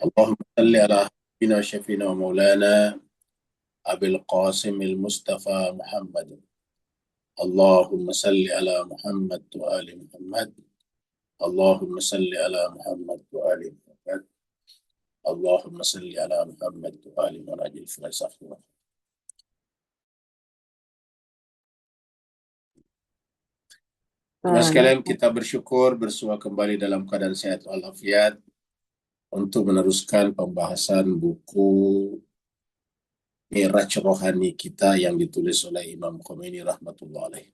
اللهم صل على حبيبنا شفينا ومولانا أبي القاسم المصطفى محمد. اللهم صل على محمد وآل محمد. اللهم صل على محمد وآل محمد. اللهم صل على محمد وآل محمد. Nah, sekalian kita bersyukur bersua kembali dalam keadaan sehat walafiat untuk meneruskan pembahasan buku Miraj Rohani kita yang ditulis oleh Imam Khomeini rahmatullah alaih.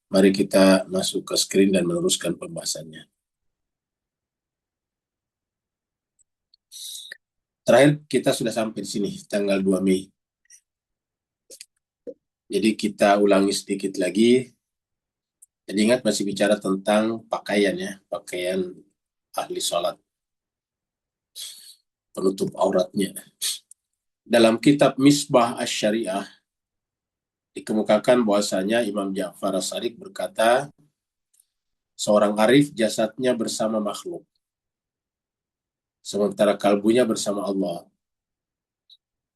Mari kita masuk ke screen dan meneruskan pembahasannya. Terakhir kita sudah sampai di sini, tanggal 2 Mei. Jadi kita ulangi sedikit lagi. Jadi ingat masih bicara tentang pakaian ya, pakaian ahli sholat, penutup auratnya. Dalam kitab Misbah Asy-Syariah dikemukakan bahwasanya Imam Ja'far As-Shadiq berkata, seorang arif jasadnya bersama makhluk, sementara kalbunya bersama Allah.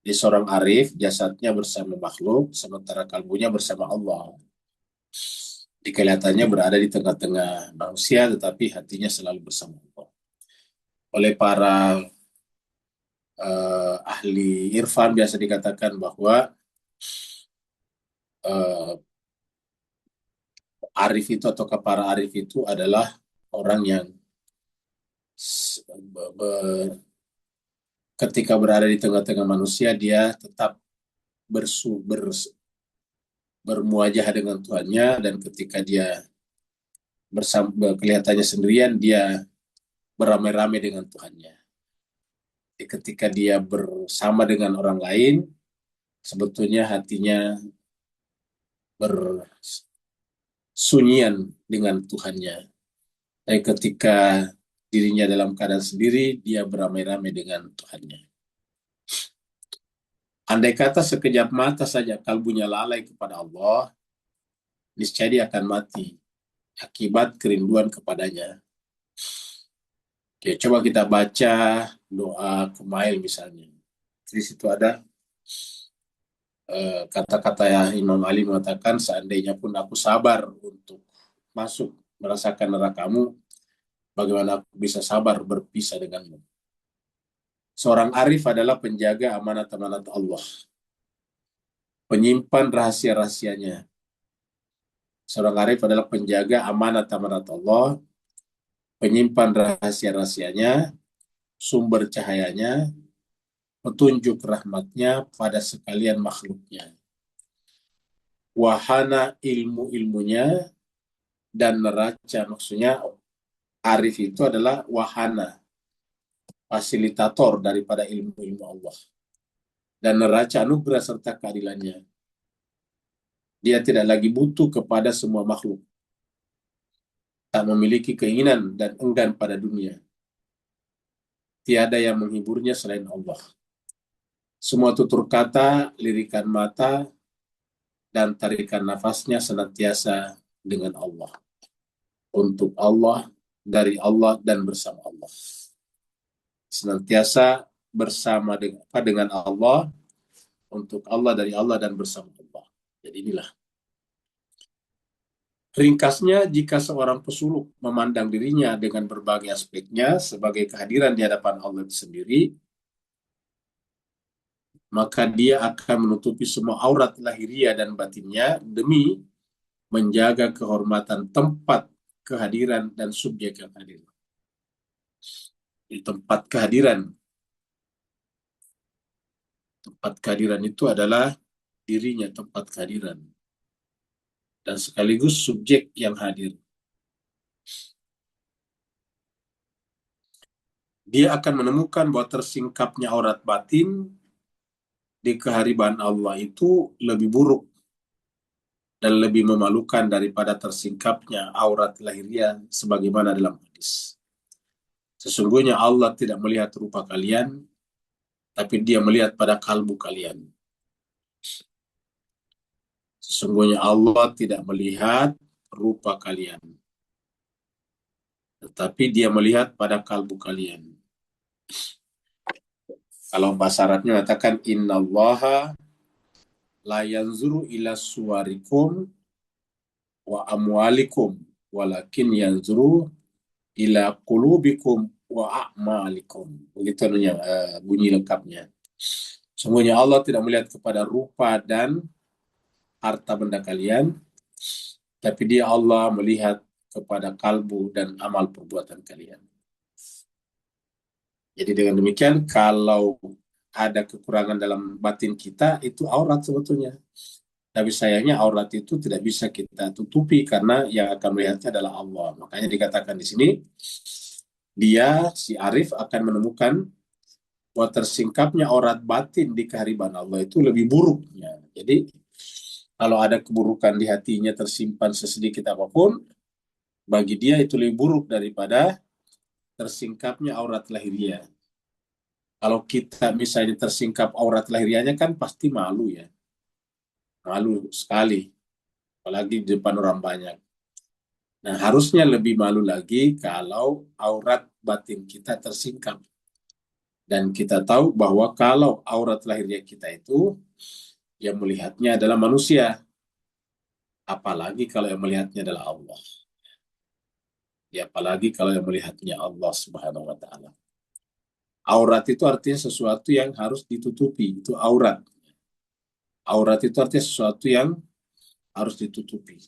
Di seorang arif jasadnya bersama makhluk, sementara kalbunya bersama Allah. Di kelihatannya berada di tengah-tengah manusia, tetapi hatinya selalu bersama Allah. Oleh para ahli irfan biasa dikatakan bahwa arif itu atau para arif itu adalah orang yang ketika berada di tengah-tengah manusia dia tetap bermuajah dengan Tuhannya, dan ketika dia kelihatannya sendirian dia beramai-ramai dengan Tuhannya. Jadi ketika dia bersama dengan orang lain, sebetulnya hatinya bersunyian dengan Tuhannya. Dan ketika dirinya dalam keadaan sendiri, dia beramai-ramai dengan Tuhannya. Andai kata sekejap mata saja kalbunya lalai kepada Allah, niscaya dia akan mati akibat kerinduan kepadanya. Oke, coba kita baca doa Kumail misalnya. Di situ ada kata-kata yang Imam Ali mengatakan, seandainya pun aku sabar untuk masuk merasakan nerakamu, bagaimana aku bisa sabar berpisah denganmu. Seorang arif adalah penjaga amanat-amanat Allah, penyimpan rahasia-rahasianya. Seorang arif adalah penjaga amanat-amanat Allah, penyimpan rahasia-rahasianya, sumber cahayanya, petunjuk rahmatnya pada sekalian makhluknya, wahana ilmu-ilmunya, dan neraca. Maksudnya arif itu adalah wahana, fasilitator daripada ilmu-ilmu Allah, dan neraca anugerah serta keadilannya. Dia tidak lagi butuh kepada semua makhluk, tak memiliki keinginan dan enggan pada dunia. Tiada yang menghiburnya selain Allah. Semua tutur kata, lirikan mata, dan tarikan nafasnya senantiasa dengan Allah, untuk Allah, dari Allah, dan bersama Allah. Senantiasa bersama dengan Allah, untuk Allah, dari Allah, dan bersama Allah. Jadi inilah. Ringkasnya, jika seorang pesuluk memandang dirinya dengan berbagai aspeknya sebagai kehadiran di hadapan Allah itu sendiri, maka dia akan menutupi semua aurat lahiriah dan batinnya demi menjaga kehormatan tempat kehadiran dan subjek yang hadir. Di tempat kehadiran itu adalah dirinya, tempat kehadiran, dan sekaligus subjek yang hadir. Dia akan menemukan bahwa tersingkapnya aurat batin di kehadiran Allah itu lebih buruk dan lebih memalukan daripada tersingkapnya aurat lahiriah sebagaimana dalam hadis. Sesungguhnya Allah tidak melihat rupa kalian, tapi dia melihat pada kalbu kalian. Sesungguhnya Allah tidak melihat rupa kalian, tetapi dia melihat pada kalbu kalian. Kalau bahasa Arabnya mengatakan innallaha la yanzuru ila suwarikum wa amwalikum walakin yanzuru ila qulubikum wa a'malikum. Begitu bunyi lengkapnya. Sungguhnya Allah tidak melihat kepada rupa dan harta benda kalian, tapi dia Allah melihat kepada kalbu dan amal perbuatan kalian. Jadi dengan demikian, kalau ada kekurangan dalam batin kita, itu aurat sebetulnya. Tapi sayangnya aurat itu tidak bisa kita tutupi karena yang akan melihatnya adalah Allah. Makanya dikatakan di sini, dia, si Arif, akan menemukan bahwa tersingkapnya aurat batin di kehariban Allah itu lebih buruknya. Jadi, kalau ada keburukan di hatinya tersimpan sesedikit apapun, bagi dia itu lebih buruk daripada tersingkapnya aurat lahiriah. Kalau kita misalnya tersingkap aurat lahiriahnya kan pasti malu ya. Malu sekali. Apalagi di depan orang banyak. Nah, harusnya lebih malu lagi kalau aurat batin kita tersingkap. Dan kita tahu bahwa kalau aurat lahiriah kita itu, yang melihatnya adalah manusia. Apalagi kalau yang melihatnya adalah Allah. Ya, apalagi kalau yang melihatnya Allah Subhanahu wa Ta'ala. Aurat itu artinya sesuatu yang harus ditutupi, itu aurat. Aurat itu artinya sesuatu yang harus ditutupi.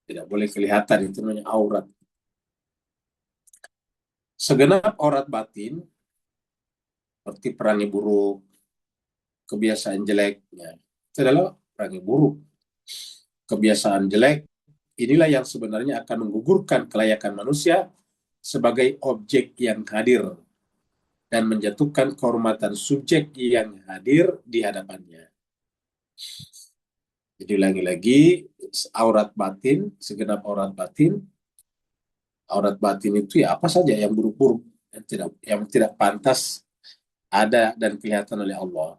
Tidak boleh kelihatan, itu namanya aurat. Segenap aurat batin, seperti perangai buruk, kebiasaan jelek, ya, itu adalah perangai buruk. Kebiasaan jelek, inilah yang sebenarnya akan menggugurkan kelayakan manusia sebagai objek yang hadir dan menjatuhkan kehormatan subjek yang hadir di hadapannya. Jadi ulangi lagi, aurat batin, segenap aurat batin itu ya apa saja yang buruk-buruk, yang tidak pantas ada dan kelihatan oleh Allah.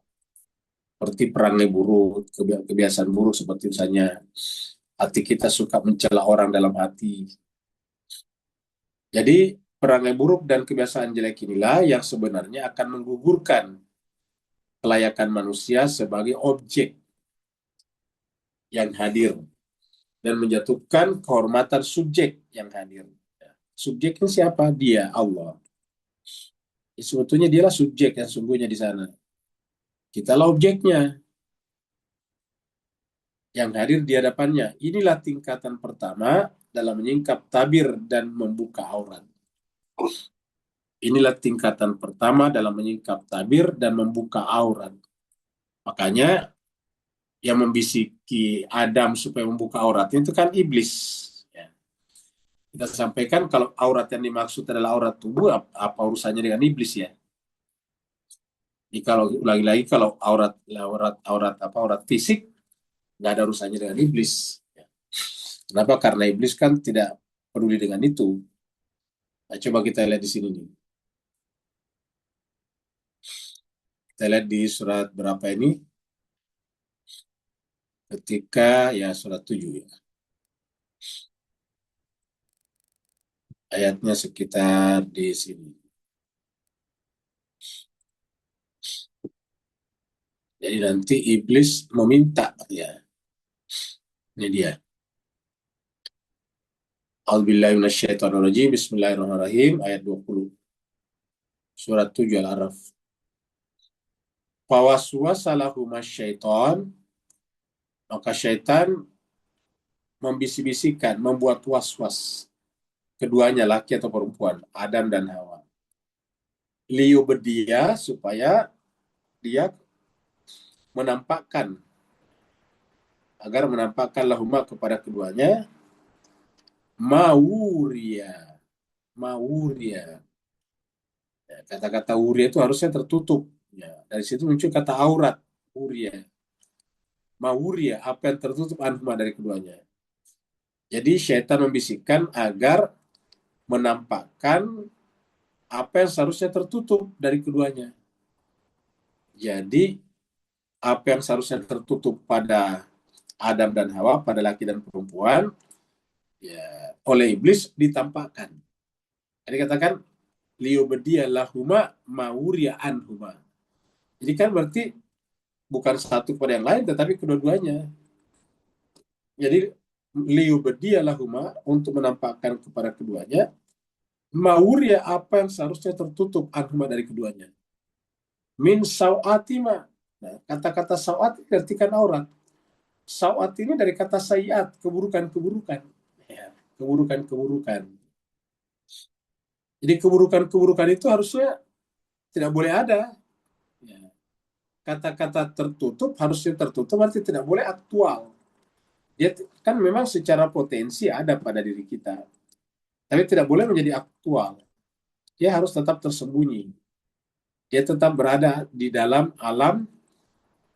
Seperti perangai buruk, kebiasaan buruk seperti misalnya hati kita suka mencela orang dalam hati. Jadi perangai buruk dan kebiasaan jelek inilah yang sebenarnya akan menggugurkan kelayakan manusia sebagai objek yang hadir dan menjatuhkan kehormatan subjek yang hadir. Subjeknya siapa? Dia, Allah. Sebetulnya dialah subjek yang sungguhnya di sana. Kitalah objeknya yang hadir di hadapannya. Inilah tingkatan pertama dalam menyingkap tabir dan membuka aurat. Inilah tingkatan pertama dalam menyingkap tabir dan membuka aurat. Makanya yang membisiki Adam supaya membuka auratnya itu kan iblis. Ya. Kita sampaikan kalau aurat yang dimaksud adalah aurat tubuh, apa urusannya dengan iblis ya? Jadi kalau lagi-lagi kalau aurat fisik nggak ada urusannya dengan iblis. Ya. Kenapa? Karena iblis kan tidak peduli dengan itu. Nah, coba kita lihat di sini nih. Kita lihat di surat berapa ini? Ketika ya surat 7 ya. Ayatnya sekitar di sini. Jadi nanti iblis meminta ya. Ini dia. A'udzubillahi Bismillahirrahmanirrahim ayat 20. Surat 7 Al-Araf. Fawaswasalahuma syaitan, maka syaitan membisik-bisikkan, membuat was-was keduanya laki atau perempuan, Adam dan Hawa. Liyubdiya supaya dia menampakkan agar menampakkan lahuma kepada keduanya mauria. Ya, kata-kata uria itu harusnya tertutup. Ya, dari situ muncul kata aurat, uria. Mauria, apa yang tertutup anhuma dari keduanya. Jadi syaitan membisikkan agar menampakkan apa yang seharusnya tertutup dari keduanya. Jadi apa yang seharusnya tertutup pada Adam dan Hawa, pada laki dan perempuan, ya oleh iblis ditampakkan. Jadi katakan liyubdiya lahuma mauria anhuma. Jadi kan berarti bukan satu kepada yang lain, tetapi kedua-duanya. Jadi liyubdiyalahuma, untuk menampakkan kepada keduanya, mauria, apa yang seharusnya tertutup anhuma, dari keduanya. Min sawatima. Nah, kata-kata sawat diartikan aurat. Sawat ini dari kata sayiat, keburukan-keburukan. Ya, keburukan-keburukan. Jadi keburukan-keburukan itu harusnya tidak boleh ada. Ya. Kata-kata tertutup harusnya tertutup, berarti tidak boleh aktual. Dia kan memang secara potensi ada pada diri kita, tapi tidak boleh menjadi aktual. Dia harus tetap tersembunyi. Dia tetap berada di dalam alam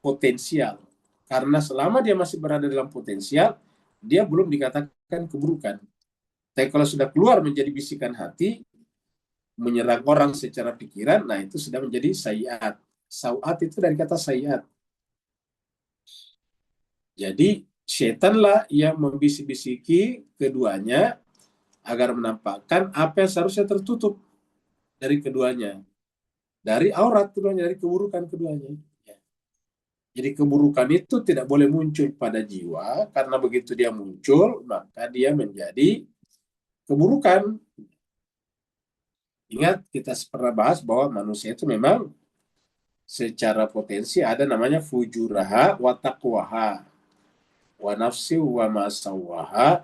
potensial. Karena selama dia masih berada dalam potensial, dia belum dikatakan keburukan. Tapi kalau sudah keluar menjadi bisikan hati, menyerang orang secara pikiran, nah itu sudah menjadi sayiat. Sawat itu dari kata sayiat. Jadi setanlah yang membisik-bisiki keduanya agar menampakkan apa yang seharusnya tertutup dari keduanya. Dari aurat keduanya, dari keburukan keduanya. Ya. Jadi keburukan itu tidak boleh muncul pada jiwa, karena begitu dia muncul, maka dia menjadi keburukan. Ingat, kita pernah bahas bahwa manusia itu memang secara potensi ada namanya fujuraha wa taqwaha wa nafsi wa masawaha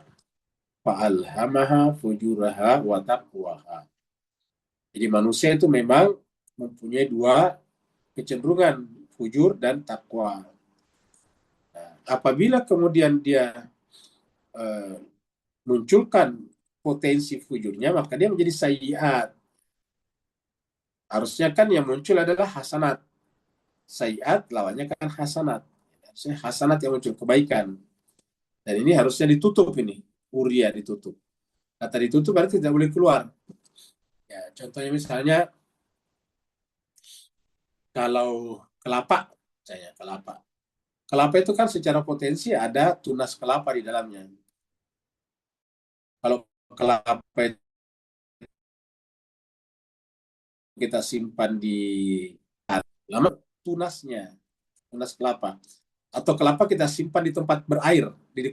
fa'alhamaha fujuraha wa taqwaha. Jadi manusia itu memang mempunyai dua kecenderungan, fujur dan takwa. Nah, apabila kemudian dia eh, munculkan potensi fujurnya, maka dia menjadi sayyiat. Harusnya kan yang muncul adalah hasanat. Sayyiat lawannya kan hasanat. Harusnya hasanat yang muncul, kebaikan. Dan ini harusnya ditutup ini. Uria ditutup. Kata ditutup berarti tidak boleh keluar. Ya, contohnya misalnya kalau kelapa, saya kelapa. Kelapa itu kan secara potensi ada tunas kelapa di dalamnya. Kalau kelapa itu kita simpan di lama, tunasnya, tunas kelapa. Atau kelapa kita simpan di tempat berair, di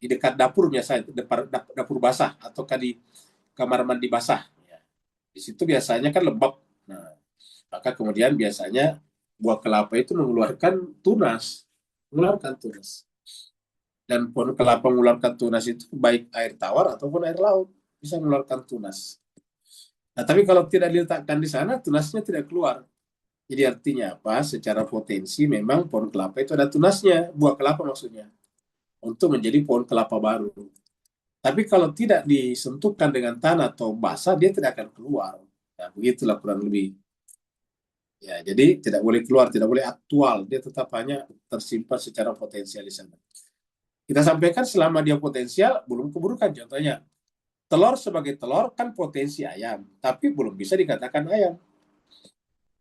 dekat dapur biasa, dapur basah, ataukah di kamar mandi basah. Ya. Di situ biasanya kan lembab. Nah, maka kemudian biasanya buah kelapa itu mengeluarkan tunas. Dan pohon kelapa mengeluarkan tunas itu baik air tawar ataupun air laut, bisa mengeluarkan tunas. Nah, tapi kalau tidak diletakkan di sana, tunasnya tidak keluar. Jadi artinya apa? Secara potensi memang pohon kelapa itu ada tunasnya, buah kelapa maksudnya, untuk menjadi pohon kelapa baru. Tapi kalau tidak disentuhkan dengan tanah atau basah, dia tidak akan keluar. Nah, begitulah kurang lebih. Ya, jadi tidak boleh keluar, tidak boleh aktual. Dia tetap hanya tersimpan secara potensial di sana. Kita sampaikan selama dia potensial, belum keburukan. Contohnya, telur sebagai telur kan potensi ayam, tapi belum bisa dikatakan ayam.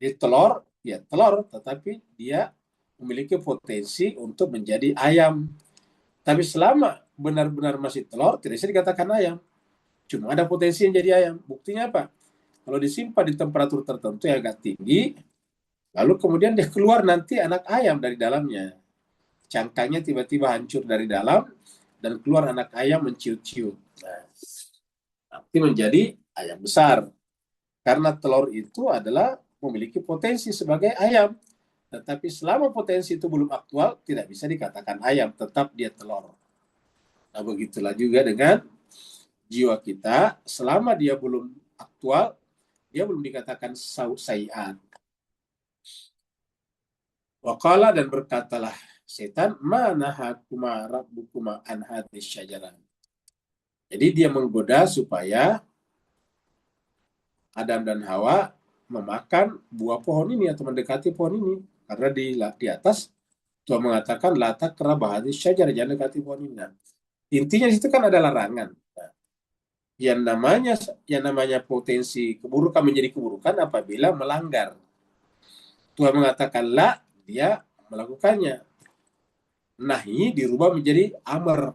Jadi telur, ya telur, tetapi dia memiliki potensi untuk menjadi ayam. Tapi selama benar-benar masih telur, tidak bisa dikatakan ayam. Cuma ada potensi yang jadi ayam. Buktinya apa? Kalau disimpan di temperatur tertentu yang agak tinggi, lalu kemudian dia keluar nanti anak ayam dari dalamnya. Cangkangnya tiba-tiba hancur dari dalam, dan keluar anak ayam menciut-ciut. Nah, nanti menjadi ayam besar. Karena telur itu adalah memiliki potensi sebagai ayam. Tetapi selama potensi itu belum aktual, tidak bisa dikatakan ayam, tetap dia telur. Nah, begitulah juga dengan jiwa kita, selama dia belum aktual, dia belum dikatakan sayiat. Waqala, dan berkatalah setan, mana hakuma rabbukuma an hadis syajarah. Jadi dia menggoda supaya Adam dan Hawa memakan buah pohon ini atau mendekati pohon ini. Karena di atas Tuhan mengatakan lata kerabah hadis syajarah, jangan dekati pohon ini. Nah, intinya itu kan ada larangan. Nah, yang namanya potensi keburukan menjadi keburukan apabila melanggar. Tuhan mengatakan la, dia melakukannya. Nahi dirubah menjadi amr.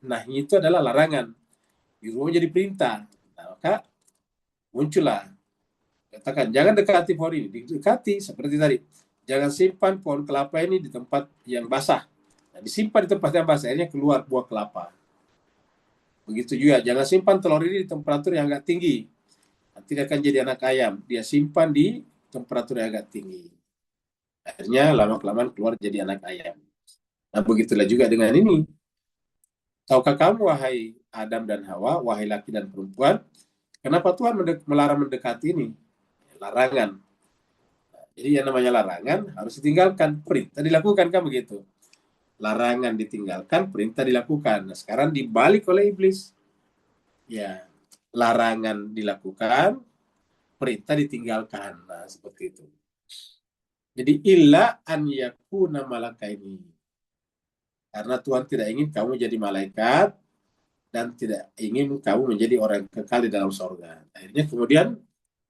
Nahi itu adalah larangan, dirubah menjadi perintah. Nah, maka muncullah Katakan, jangan dekati pohon ini, dekati seperti tadi. Jangan simpan pohon kelapa ini di tempat yang basah. Nah, disimpan di tempat yang basah, akhirnya keluar buah kelapa. Begitu juga, jangan simpan telur ini di temperatur yang agak tinggi. Nanti dia akan jadi anak ayam. Dia simpan di temperatur yang agak tinggi. Akhirnya lama-kelamaan keluar jadi anak ayam. Nah, begitulah juga dengan ini. Tahukah kamu, wahai Adam dan Hawa, wahai laki dan perempuan, kenapa Tuhan melarang mendekati ini? Larangan. Jadi yang namanya larangan harus ditinggalkan. Perintah dilakukan, kan begitu. Larangan ditinggalkan, perintah dilakukan. Nah, sekarang dibalik oleh iblis. Ya, larangan dilakukan, perintah ditinggalkan. Nah, seperti itu. Jadi illa an yakuna malakaini. Karena Tuhan tidak ingin kamu jadi malaikat dan tidak ingin kamu menjadi orang kekal di dalam sorga. Akhirnya kemudian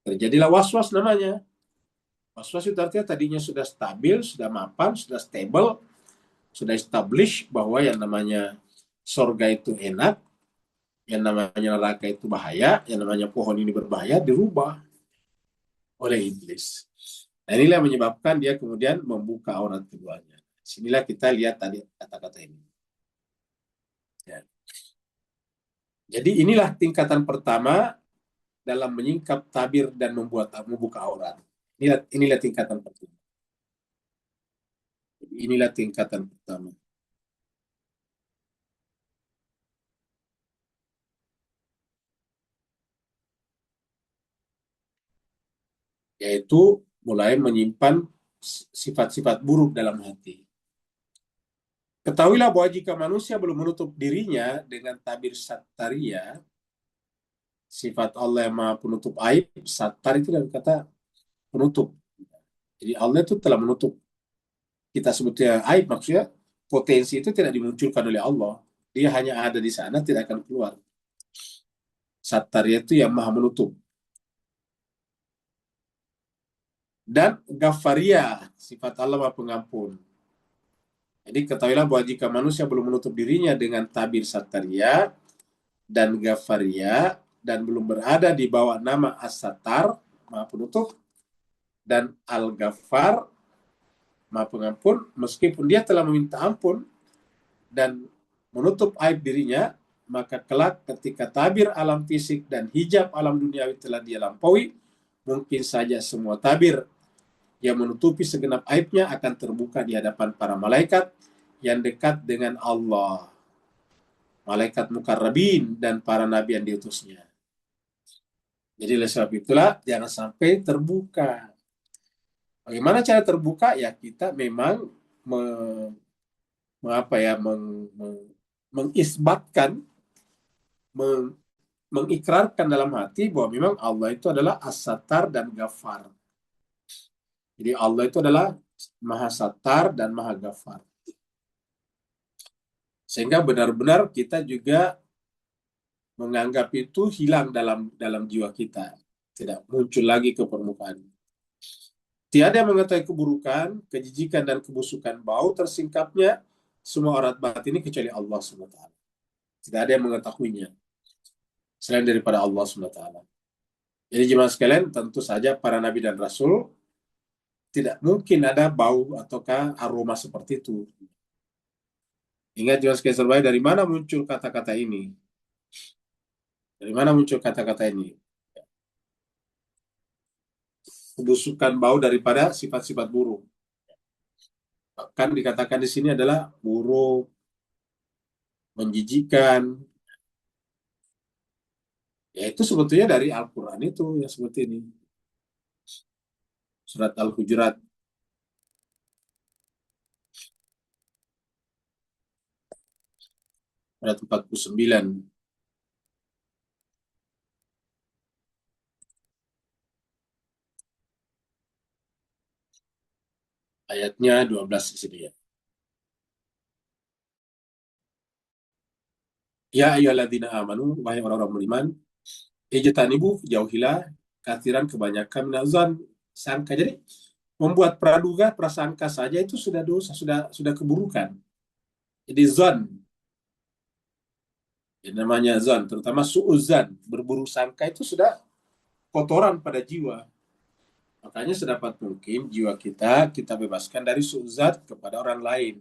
terjadilah was-was namanya. Was-was itu artinya tadinya sudah stabil, sudah mapan, sudah stable, sudah establish bahwa yang namanya sorga itu enak, yang namanya neraka itu bahaya, yang namanya pohon ini berbahaya, dirubah oleh iblis. Nah, inilah yang menyebabkan dia kemudian membuka aurat keduanya. Sinilah kita lihat tadi kata-kata ini. Ya. Jadi inilah tingkatan pertama dalam menyingkap tabir dan membuka aurat. Inilah tingkatan pertama. Inilah tingkatan pertama. Yaitu mulai menyimpan sifat-sifat buruk dalam hati. Ketahuilah bahwa jika manusia belum menutup dirinya dengan tabir sataria, sifat Allah yang maha penutup aib, satar itu dari kata penutup. Jadi Allah itu telah menutup, kita sebutnya aib, maksudnya potensi itu tidak dimunculkan oleh Allah. Dia hanya ada di sana, tidak akan keluar. Sataria itu yang maha menutup. Dan Ghafaria, sifat Allah maha pengampun. Jadi ketahuilah bahwa jika manusia belum menutup dirinya dengan tabir Sataria dan Ghafaria dan belum berada di bawah nama As-Sattar, Maha Penutup, dan Al-Ghaffar, Maha Pengampun, meskipun dia telah meminta ampun dan menutup aib dirinya, maka kelak ketika tabir alam fisik dan hijab alam duniawi telah dia lampaui, mungkin saja semua tabir yang menutupi segenap aibnya akan terbuka di hadapan para malaikat yang dekat dengan Allah, malaikat mukarrabin dan para nabi yang diutusnya. Jadi oleh sebab itulah jangan sampai terbuka. Bagaimana cara terbuka? Ya kita memang me, mengapa ya mengisbatkan, meng, mengikrarkan dalam hati bahwa memang Allah itu adalah As-Sattar dan Ghaffar. Jadi Allah itu adalah Maha Sattar dan Maha Ghaffar. Sehingga benar-benar kita juga menganggap itu hilang dalam jiwa kita, tidak muncul lagi ke permukaan. Tiada yang mengetahui keburukan, kejijikan dan kebusukan bau tersingkapnya semua aurat batin ini kecuali Allah SWT. Tidak ada yang mengetahuinya selain daripada Allah SWT. Jadi jemaah sekalian, tentu saja para nabi dan rasul tidak mungkin ada bau ataukah aroma seperti itu. Ingat jemaah sekalian, dari mana muncul kata-kata ini? Dari mana muncul kata-kata ini? Kebusukan bau daripada sifat-sifat buruk. Bahkan dikatakan di sini adalah buruk, menjijikan. Ya itu sebetulnya dari Al-Quran itu yang seperti ini. Surat Al-Hujurat ayat 49. Ayatnya 12 di sini ya. Ya ayyuhalladzina amanu, wahai orang-orang beriman, ijtanibu, jauhilah kathiran kebanyakan minazan, sangka. Jadi membuat praduga, prasangka saja itu sudah dosa, sudah keburukan. Jadi zon, yang namanya zon, terutama su'uzan, berburuk sangka itu sudah kotoran pada jiwa. Makanya sedapat mungkin jiwa kita bebaskan dari suuzat kepada orang lain.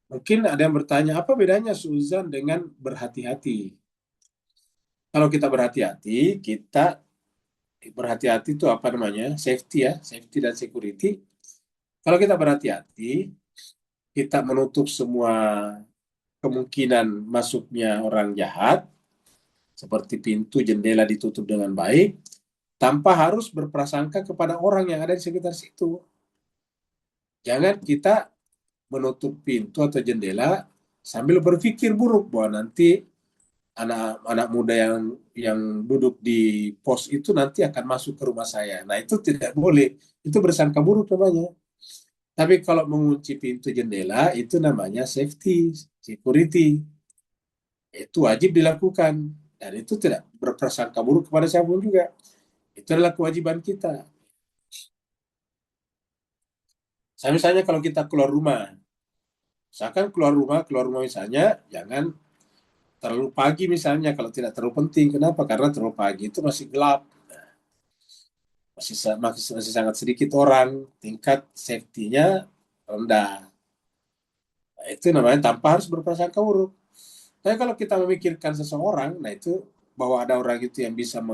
Mungkin ada yang bertanya, apa bedanya suuzan dengan berhati-hati? Kalau kita berhati-hati itu apa namanya? Safety ya, safety dan security. Kalau kita berhati-hati, kita menutup semua kemungkinan masuknya orang jahat, seperti pintu jendela ditutup dengan baik, tanpa harus berprasangka kepada orang yang ada di sekitar situ. Jangan kita menutup pintu atau jendela sambil berpikir buruk bahwa nanti anak-anak muda yang duduk di pos itu nanti akan masuk ke rumah saya. Nah, itu tidak boleh. Itu bersangka buruk namanya. Tapi kalau mengunci pintu jendela itu namanya safety, security. Itu wajib dilakukan. Dan itu tidak berprasangka buruk kepada siapapun juga. Itu adalah kewajiban kita. Misalnya kalau kita keluar rumah, misalkan keluar rumah misalnya, jangan terlalu pagi misalnya kalau tidak terlalu penting. Kenapa? Karena terlalu pagi itu masih gelap, masih sangat sedikit orang, tingkat safety-nya rendah. Nah, itu namanya tanpa harus berprasangka buruk. Tapi kalau kita memikirkan seseorang, nah itu bahwa ada orang itu yang bisa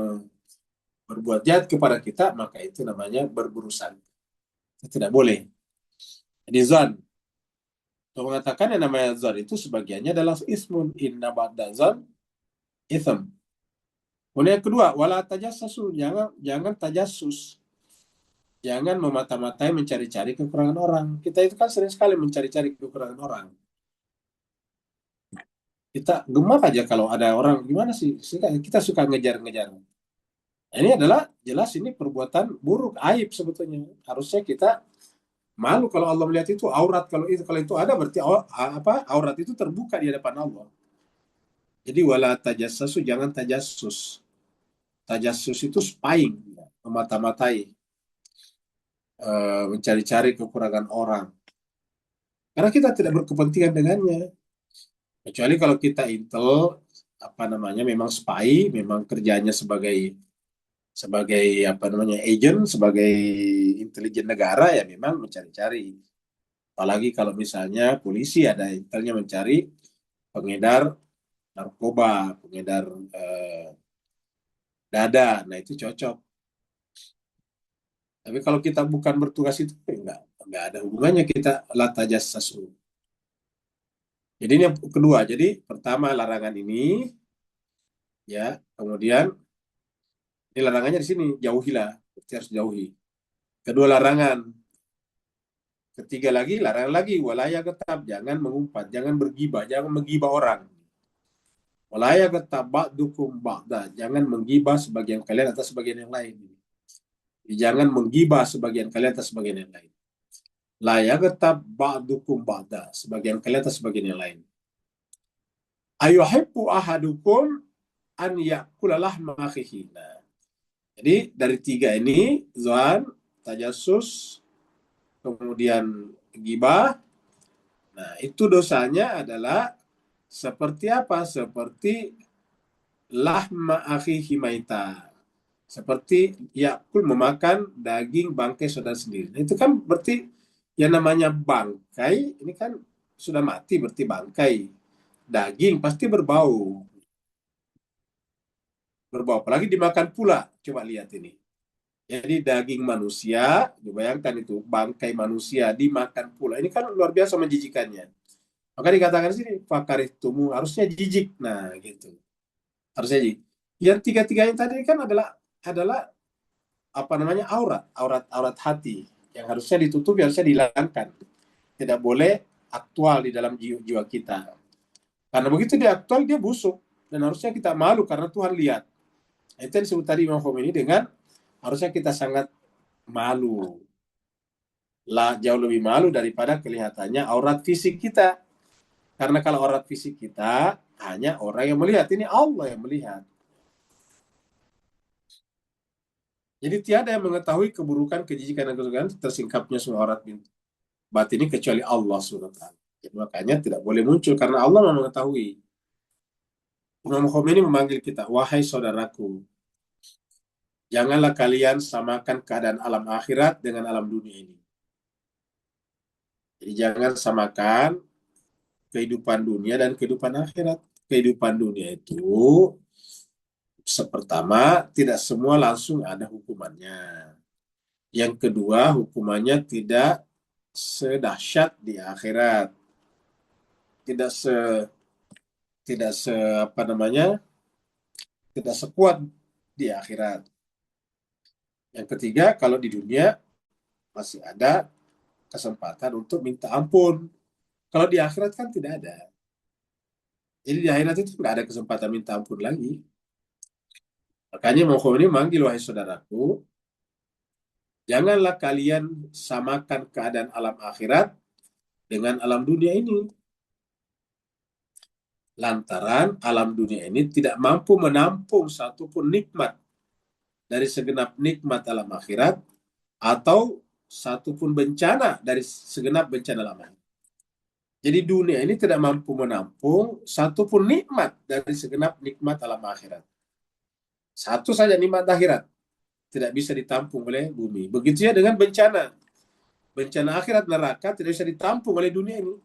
berbuat jahat kepada kita, maka itu namanya berburusan. Itu tidak boleh. Jadi zon, untuk mengatakan yang namanya zon itu sebagiannya adalah ismun inna ba'da zon ithm. Kemudian yang kedua, wala tajassasu, jangan tajassus. Jangan memata-matai mencari-cari kekurangan orang. Kita itu kan sering sekali mencari-cari kekurangan orang. Kita gemar aja kalau ada orang gimana sih? Kita suka ngejar-ngejar. Nah, ini adalah jelas ini perbuatan buruk, aib sebetulnya. Harusnya kita malu kalau Allah melihat itu aurat. Kalau itu ada berarti aurat itu terbuka di hadapan Allah. Jadi wala tajassasu, jangan tajassus. Tajassus itu spying, memata-matai, mencari-cari kekurangan orang. Karena kita tidak berkepentingan dengannya. Kecuali kalau kita intel, apa namanya, memang spy, memang kerjanya sebagai sebagai apa namanya agent, sebagai intelijen negara, ya memang mencari-cari. Apalagi kalau misalnya polisi ada intelnya mencari pengedar narkoba, pengedar eh, dada, nah itu cocok. Tapi kalau kita bukan bertugas itu, enggak ada hubungannya kita latajas sasu. Jadi ini yang kedua. Jadi pertama larangan ini, ya, kemudian ini larangannya di sini, jauhilah, berarti harus jauhi. Kedua larangan, ketiga lagi larangan lagi, walaya getab, jangan mengumpat, jangan bergibah, jangan menggibah orang. Walaya getab ba'dukum ba'da, jangan menggibah sebagian kalian atas sebagian yang lain. Jangan menggibah sebagian kalian atas sebagian yang lain. La yaghtab ba'dukum ba'da, sebagian kalian atas sebagian yang lain. Ayuhibbu ahadukum an ya'kula lahma akhihi. Nah, jadi dari tiga ini, zuan, tajassus, kemudian gibah, nah itu dosanya adalah seperti apa? Seperti lahma akhihi maita. Seperti yakul memakan daging bangkai saudara sendiri. Nah, itu kan berarti yang namanya bangkai, ini kan sudah mati berarti bangkai. Daging pasti berbau. Berbau, apalagi dimakan pula. Coba lihat ini. Jadi daging manusia, dibayangkan itu, bangkai manusia dimakan pula. Ini kan luar biasa menjijikannya. Maka dikatakan di sini, fakarihtumu, harusnya jijik. Nah, gitu. Harusnya jijik. Yang tiga-tiganya tadi kan adalah apa namanya aurat hati yang harusnya ditutup, harusnya dihilangkan, tidak boleh aktual di dalam jiwa kita, karena begitu dia aktual dia busuk dan harusnya kita malu karena Tuhan lihat. Itu yang disebut tadi Imam Khomeini dengan harusnya kita sangat malu lah, jauh lebih malu daripada kelihatannya aurat fisik kita, karena kalau aurat fisik kita hanya orang yang melihat, ini Allah yang melihat. Jadi tiada yang mengetahui keburukan, kejijikan dan kesukaan tersingkapnya semua aurat batin ini kecuali Allah SWT. Jadi makanya tidak boleh muncul karena Allah yang mengetahui. Imam Khomeini memanggil kita, wahai saudaraku, Janganlah kalian samakan keadaan alam akhirat dengan alam dunia ini. Jadi jangan samakan kehidupan dunia dan kehidupan akhirat. Kehidupan dunia itu pertama tidak semua langsung ada hukumannya. Yang kedua, hukumannya tidak sedahsyat di akhirat. Tidak se tidak se apa namanya? Tidak sekuat di akhirat. Yang ketiga, kalau di dunia masih ada kesempatan untuk minta ampun. Kalau di akhirat kan tidak ada. Jadi di akhirat itu tidak ada kesempatan minta ampun lagi. Makanya Imam Khomeini manggil, wahai saudaraku, janganlah kalian samakan keadaan alam akhirat dengan alam dunia ini. Lantaran alam dunia ini tidak mampu menampung satupun nikmat dari segenap nikmat alam akhirat atau satupun bencana dari segenap bencana alam akhirat. Jadi dunia ini tidak mampu menampung satupun nikmat dari segenap nikmat alam akhirat. Satu saja nikmat akhirat tidak bisa ditampung oleh bumi. Begitu ya dengan bencana. Bencana akhirat neraka tidak bisa ditampung oleh dunia ini.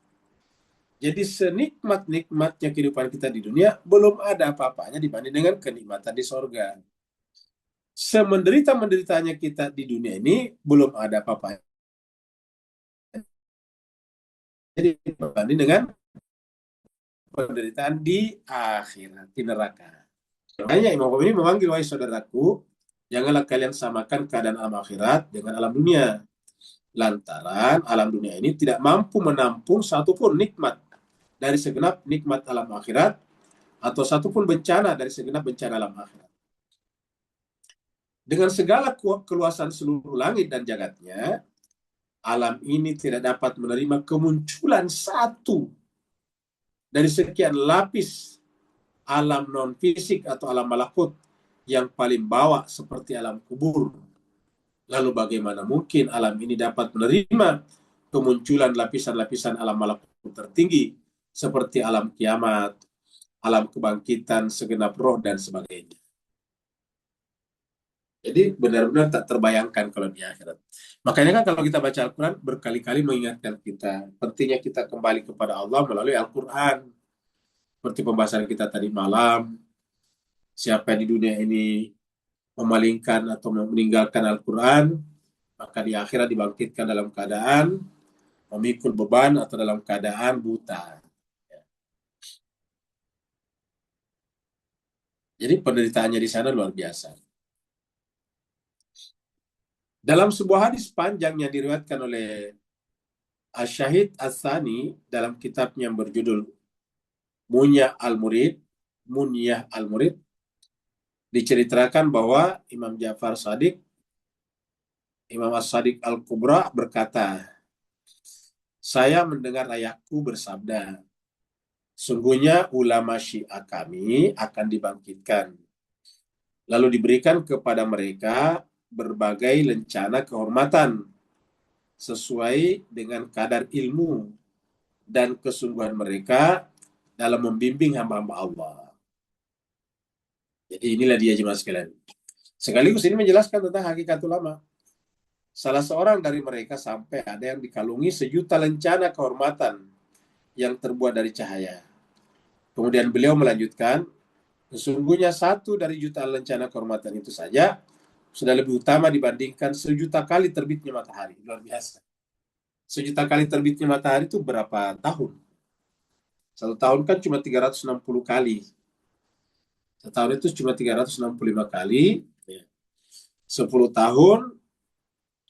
Jadi senikmat-nikmatnya kehidupan kita di dunia belum ada apa-apanya dibanding dengan kenikmatan di sorga. Semenderita-menderitanya kita di dunia ini belum ada apa-apanya dibanding dengan penderitaan di akhirat, di neraka. Makanya Imam Khomeini memanggil, wahai saudaraku, janganlah kalian samakan keadaan alam akhirat dengan alam dunia. Lantaran alam dunia ini tidak mampu menampung satupun nikmat dari segenap nikmat alam akhirat atau satupun bencana dari segenap bencana alam akhirat. Dengan segala keluasan seluruh langit dan jagatnya, alam ini tidak dapat menerima kemunculan satu dari sekian lapis alam non-fisik atau alam malakut yang paling bawah seperti alam kubur. Lalu bagaimana mungkin alam ini dapat menerima kemunculan lapisan-lapisan alam malakut tertinggi seperti alam kiamat, alam kebangkitan segenap roh, dan sebagainya. Jadi benar-benar tak terbayangkan kalau di akhirat. Makanya kan kalau kita baca Al-Quran berkali-kali mengingatkan kita pentingnya kita kembali kepada Allah melalui Al-Quran. Seperti pembahasan kita tadi malam, siapa di dunia ini memalingkan atau meninggalkan Al-Quran, maka di akhirat dibangkitkan dalam keadaan memikul beban atau dalam keadaan buta. Jadi penderitaannya di sana luar biasa. Dalam sebuah hadis panjang yang diriwayatkan oleh Asy-Syahid Ats-Tsani dalam kitabnya yang berjudul Munyah Al-Murid, Munyah Al-Murid, diceritakan bahwa Imam Ja'far Shadiq, Imam As-Shadiq Al-Kubra berkata, saya mendengar ayahku bersabda, sungguhnya ulama Syiah kami akan dibangkitkan, lalu diberikan kepada mereka berbagai lencana kehormatan sesuai dengan kadar ilmu dan kesungguhan mereka dalam membimbing hamba-hamba Allah. Jadi inilah dia jemaah sekalian. Sekaligus ini menjelaskan tentang hakikat ulama. Salah seorang dari mereka sampai ada yang dikalungi 1.000.000 lencana kehormatan yang terbuat dari cahaya. Kemudian beliau melanjutkan, sesungguhnya 1 dari jutaan lencana kehormatan itu saja sudah lebih utama dibandingkan 1.000.000 kali terbitnya matahari. Luar biasa. 1.000.000 kali terbitnya matahari itu berapa tahun? 1 tahun kan cuma 360 kali. Setahun itu cuma 365 kali. 10 tahun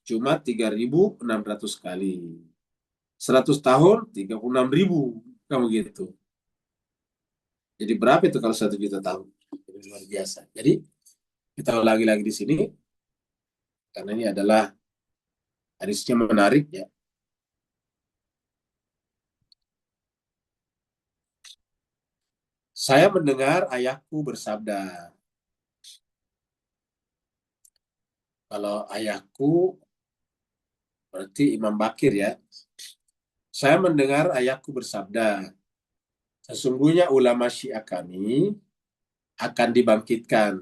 cuma 3.600 kali. 100 tahun 36.000. Kamu gitu. Jadi berapa itu kalau 1 juta tahun? Jadi luar biasa. Jadi kita ulangi lagi di sini. Karena ini adalah hadisnya menarik ya. Saya mendengar ayahku bersabda. Kalau ayahku berarti Imam Bakir ya. Saya mendengar ayahku bersabda, sesungguhnya ulama Syiah kami akan dibangkitkan.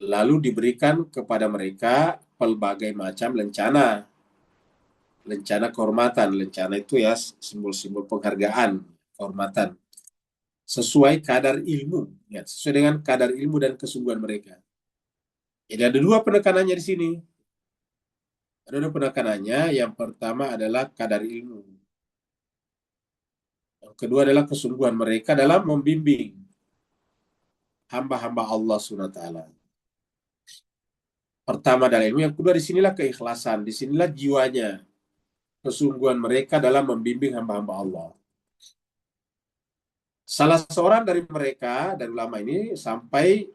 Lalu diberikan kepada mereka pelbagai macam lencana. Lencana kehormatan. Lencana itu ya simbol-simbol penghargaan, kehormatan. Sesuai kadar ilmu. Ya, sesuai dengan kadar ilmu dan kesungguhan mereka. Jadi ada dua penekanannya di sini. Ada dua penekanannya. Yang pertama adalah kadar ilmu. Yang kedua adalah kesungguhan mereka dalam membimbing hamba-hamba Allah SWT. Pertama adalah ilmu, yang kedua disinilah keikhlasan, disinilah jiwanya, kesungguhan mereka dalam membimbing hamba-hamba Allah. Salah seorang dari mereka, dari ulama ini, sampai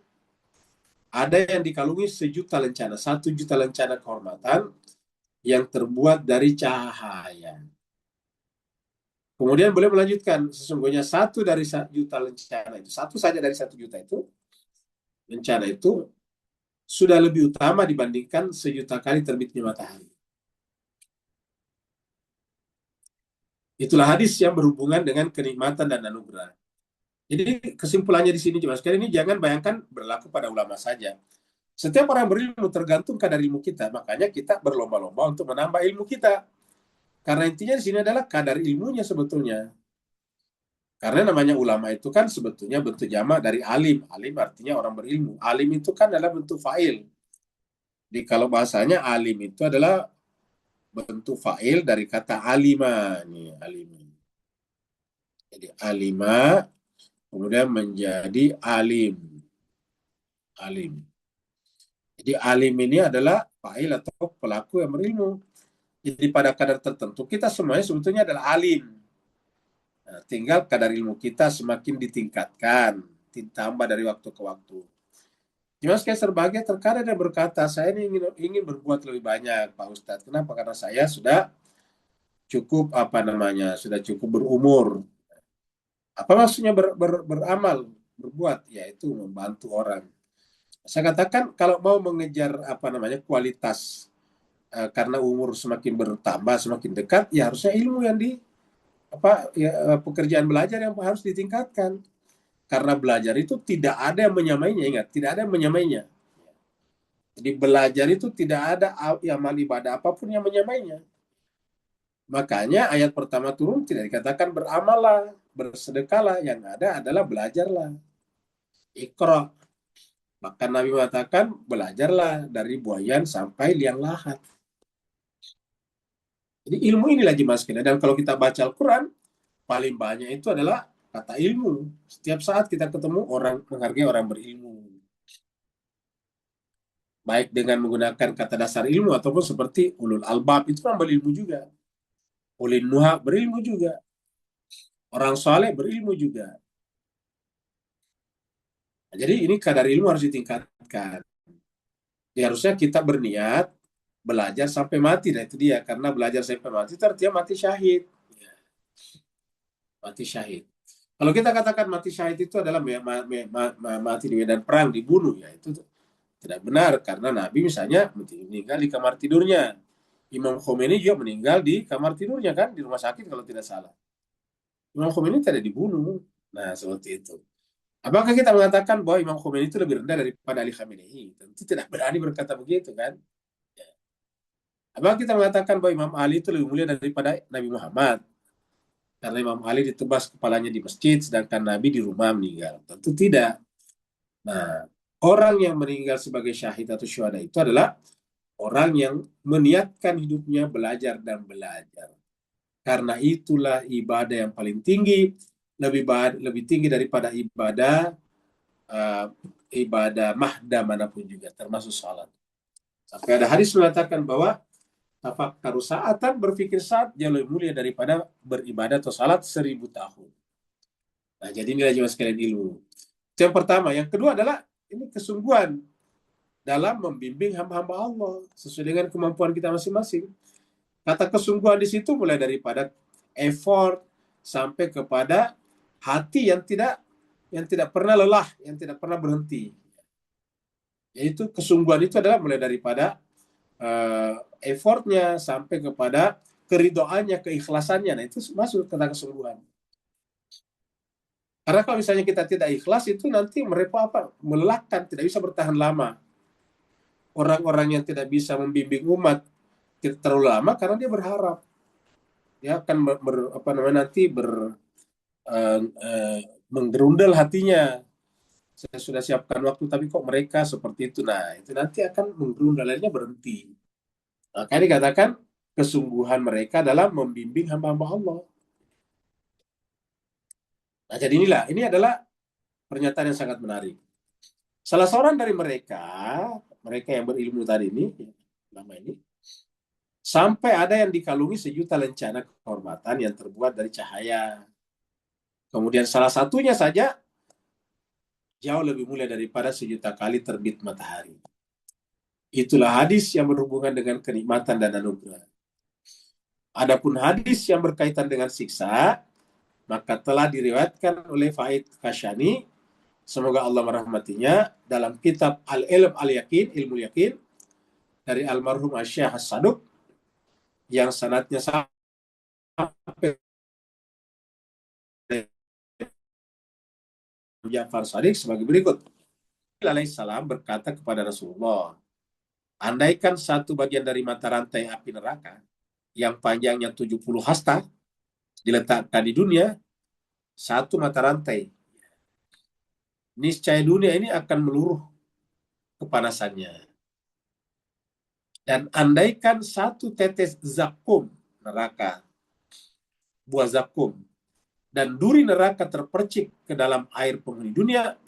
ada yang dikalungi 1.000.000 lencana, 1.000.000 lencana kehormatan yang terbuat dari cahaya. Kemudian boleh melanjutkan, sesungguhnya 1 dari 1.000.000 lencana itu, 1 saja dari 1.000.000 itu, lencana itu sudah lebih utama dibandingkan 1.000.000 kali terbitnya matahari. Itulah hadis yang berhubungan dengan kenikmatan dan anugerah. Jadi kesimpulannya di sini Mas, sekali ini jangan bayangkan berlaku pada ulama saja. Setiap orang berilmu tergantung kadar ilmu kita. Makanya kita berlomba-lomba untuk menambah ilmu kita. Karena intinya di sini adalah kadar ilmunya sebetulnya. Karena namanya ulama itu kan sebetulnya bentuk jamak dari alim. Alim artinya orang berilmu. Alim itu kan adalah bentuk fa'il. Jadi kalau bahasanya alim itu adalah bentuk fa'il dari kata alima. Nih, alima. Jadi alima kemudian menjadi alim. Alim. Jadi alim ini adalah fa'il atau pelaku yang berilmu. Jadi pada kadar tertentu kita semuanya sebetulnya adalah alim. Nah, tinggal kadar ilmu kita semakin ditingkatkan, ditambah dari waktu ke waktu. Cuma sekali sebagai terkadang dia berkata, saya ini ingin berbuat lebih banyak, Pak Ustadz. Kenapa? Karena saya sudah cukup sudah cukup berumur. Apa maksudnya beramal, berbuat? Yaitu membantu orang. Saya katakan kalau mau mengejar kualitas karena umur semakin bertambah, semakin dekat, ya harusnya ilmu yang pekerjaan belajar yang harus ditingkatkan. Karena belajar itu tidak ada yang menyamainya, ingat, tidak ada yang menyamainya. Jadi belajar itu tidak ada amal ibadah apapun yang menyamainya. Makanya ayat pertama turun tidak dikatakan beramallah, bersedekahlah, yang ada adalah belajarlah. Iqra. Maka Nabi mengatakan belajarlah dari buayan sampai liang lahat. Jadi ilmu inilah jemaah sekalian. Dan kalau kita baca Al-Quran, paling banyak itu adalah kata ilmu. Setiap saat kita ketemu orang menghargai orang berilmu. Baik dengan menggunakan kata dasar ilmu ataupun seperti ulul albab itu kan berilmu juga. Ulil nuha berilmu juga. Orang soleh berilmu juga. Nah, jadi ini kadar ilmu harus ditingkatkan. Jadi harusnya kita berniat belajar sampai mati. Nah itu dia. Karena belajar sampai mati itu artinya mati syahid. Ya, mati syahid. Kalau kita katakan mati syahid itu adalah mati di medan perang, dibunuh, ya itu tidak benar. Karena Nabi misalnya meninggal di kamar tidurnya. Imam Khomeini juga meninggal di kamar tidurnya kan, di rumah sakit kalau tidak salah. Imam Khomeini tidak dibunuh. Nah, seperti itu. Apakah kita mengatakan bahwa Imam Khomeini itu lebih rendah daripada Ali Khamenei? Tentu tidak berani berkata begitu kan. Ya. Apakah kita mengatakan bahwa Imam Ali itu lebih mulia daripada Nabi Muhammad? Karena Imam Ali ditebas kepalanya di masjid, sedangkan Nabi di rumah meninggal. Tentu tidak. Nah, orang yang meninggal sebagai syahid atau syuhada itu adalah orang yang meniatkan hidupnya belajar dan belajar. Karena itulah ibadah yang paling tinggi, lebih tinggi daripada uh, ibadah mahda manapun juga, termasuk salat. Sampai ada hadis mengatakan bahwa tafakkaru sa'atan, berpikir saat jauh lebih mulia daripada beribadah atau salat 1.000 tahun. Nah, jadi inilah jemaah sekalian ilmu. Itu yang pertama. Yang kedua adalah ini kesungguhan dalam membimbing hamba-hamba Allah sesuai dengan kemampuan kita masing-masing. Kata kesungguhan di situ mulai daripada effort sampai kepada hati yang tidak pernah lelah, yang tidak pernah berhenti. Yaitu kesungguhan itu adalah mulai daripada effortnya sampai kepada keridoannya, keikhlasannya. Nah, itu masuk kata kesungguhan. Karena kalau misalnya kita tidak ikhlas itu nanti melelahkan, tidak bisa bertahan lama. orang-orang yang tidak bisa membimbing umat tidak terlalu lama karena dia berharap dia akan apa namanya nanti eh, eh, menggerundel hatinya. Saya sudah siapkan waktu, tapi kok mereka seperti itu. Nah, itu nanti akan menggerundel, akhirnya berhenti. Makanya dikatakan kesungguhan mereka dalam membimbing hamba-hamba Allah. Nah, jadi ini adalah pernyataan yang sangat menarik. Salah seorang dari mereka, mereka yang berilmu tadi ini, lama ini, sampai ada yang dikalungi sejuta lencana kehormatan yang terbuat dari cahaya. Kemudian salah satunya saja jauh lebih mulia daripada sejuta kali terbit matahari. Itulah hadis yang berhubungan dengan kenikmatan dan anugerah. Adapun hadis yang berkaitan dengan siksa, maka telah diriwayatkan oleh Faid Kashani, semoga Allah merahmatinya, dalam kitab Al-Ilm Al-Yakin, Ilmu Yakin, dari almarhum Syekh As-Saduq, yang sanadnya sampai Ja'far Sadiq sebagai berikut. Alaihissalam berkata kepada Rasulullah, andaikan satu bagian dari mata rantai api neraka yang panjangnya 70 hasta diletakkan di dunia, satu mata rantai, niscaya dunia ini akan meluruh kepanasannya. Dan andaikan satu tetes zakum neraka, buah zakum, dan duri neraka terpercik ke dalam air penghuni dunia,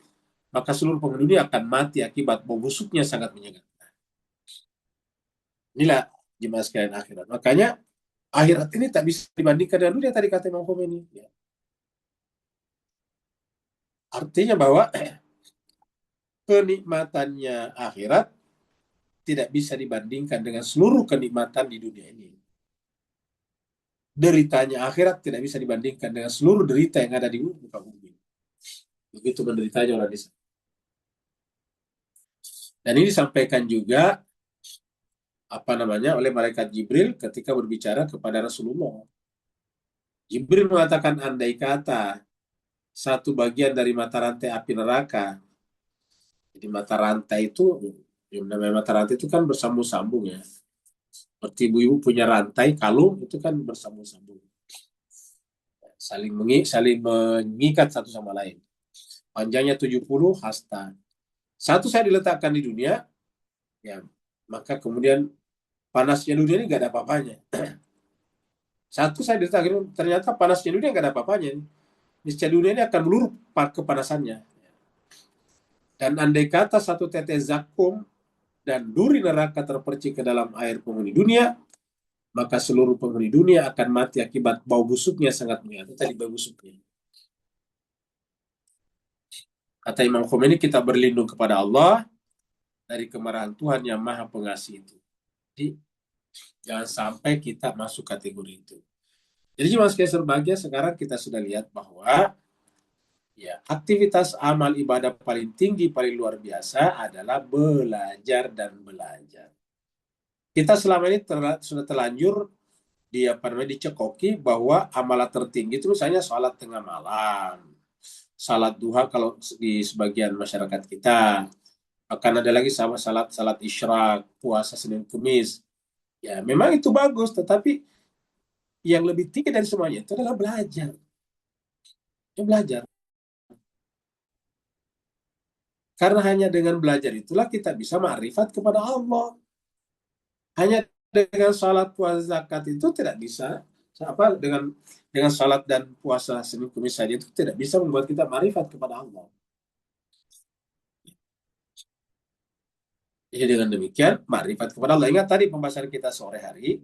maka seluruh penghuni dunia akan mati akibat bau busuknya sangat menyengat. Inilah jemaah sekalian akhirat. Makanya akhirat ini tak bisa dibandingkan dengan dunia, tadi kata Imam Khomeini. Ya. Artinya bahwa kenikmatannya akhirat tidak bisa dibandingkan dengan seluruh kenikmatan di dunia ini. Deritanya akhirat tidak bisa dibandingkan dengan seluruh derita yang ada di muka bumi. Begitu menderitanya orang di sana. Dan ini disampaikan juga apa namanya oleh malaikat Jibril ketika berbicara kepada Rasulullah. Jibril mengatakan, andai kata satu bagian dari mata rantai api neraka, jadi mata rantai itu, yang namanya mata rantai itu kan bersambung-sambung ya. Seperti ibu-ibu punya rantai kalung itu kan bersambung-sambung, saling mengikat satu sama lain. Panjangnya 70 hasta. Satu saya diletakkan di dunia, ya maka kemudian panasnya dunia ini nggak ada apa-apanya. Satu saya diletakkan, ternyata panasnya dunia nggak ada apa-apanya. Niscaya dunia ini akan meluruh kepanasannya. Dan andai kata satu tetes zakum dan duri neraka terpercik ke dalam air penghuni dunia, maka seluruh penghuni dunia akan mati akibat bau busuknya sangat menyengat. Tadi bau busuknya. Kata Imam Khomeini, kita berlindung kepada Allah dari kemarahan Tuhan yang Maha Pengasih itu. Jadi, jangan sampai kita masuk kategori itu. Jadi, Mas Kaiser Bahagia, sekarang kita sudah lihat bahwa ya, aktivitas amal ibadah paling tinggi, paling luar biasa adalah belajar dan belajar. Kita selama ini sudah terlanjur dicekoki bahwa amalan tertinggi itu misalnya sholat tengah malam, salat duha kalau di sebagian masyarakat kita, akan ada lagi sama salat isyraq, puasa Senin Kemis. Ya, memang itu bagus, tetapi yang lebih tinggi dari semuanya itu adalah belajar. Ya, belajar. Karena hanya dengan belajar itulah kita bisa ma'rifat kepada Allah. Hanya dengan salat, puasa, zakat itu tidak bisa, apa dengan salat dan puasa Senin Kemis saja itu tidak bisa membuat kita ma'rifat kepada Allah. Jadi dengan demikian, ma'rifat kepada Allah. Ingat tadi pembahasan kita sore hari,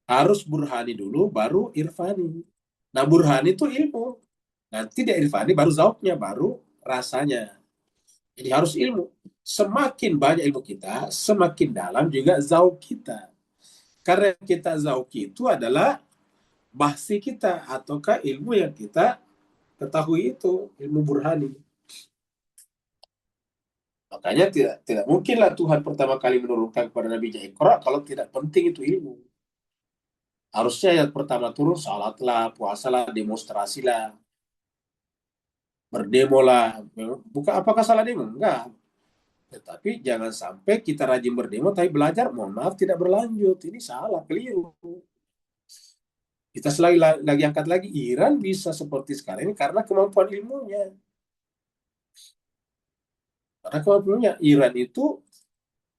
harus burhani dulu, baru irfani. Nah, burhani itu ilmu. Nanti dia irfani, baru zauknya, baru rasanya. Jadi harus ilmu. Semakin banyak ilmu kita, semakin dalam juga zauk kita. Karena kita zauki itu adalah bahsi kita, ataukah ilmu yang kita ketahui itu, ilmu burhani. Makanya tidak mungkinlah Tuhan pertama kali menurunkan kepada Nabi Iqra kalau tidak penting itu ilmu. Harusnya yang pertama turun salatlah, puasalah, demonstrasilah, berdemo lah. Bukan apakah salah demo? Enggak. Tetapi jangan sampai kita rajin berdemo, tapi belajar, mohon maaf, tidak berlanjut. Ini salah, keliru. Kita selagi lagi angkat lagi, Iran bisa seperti sekarang ini karena kemampuan ilmunya. Karena kemampuannya, Iran itu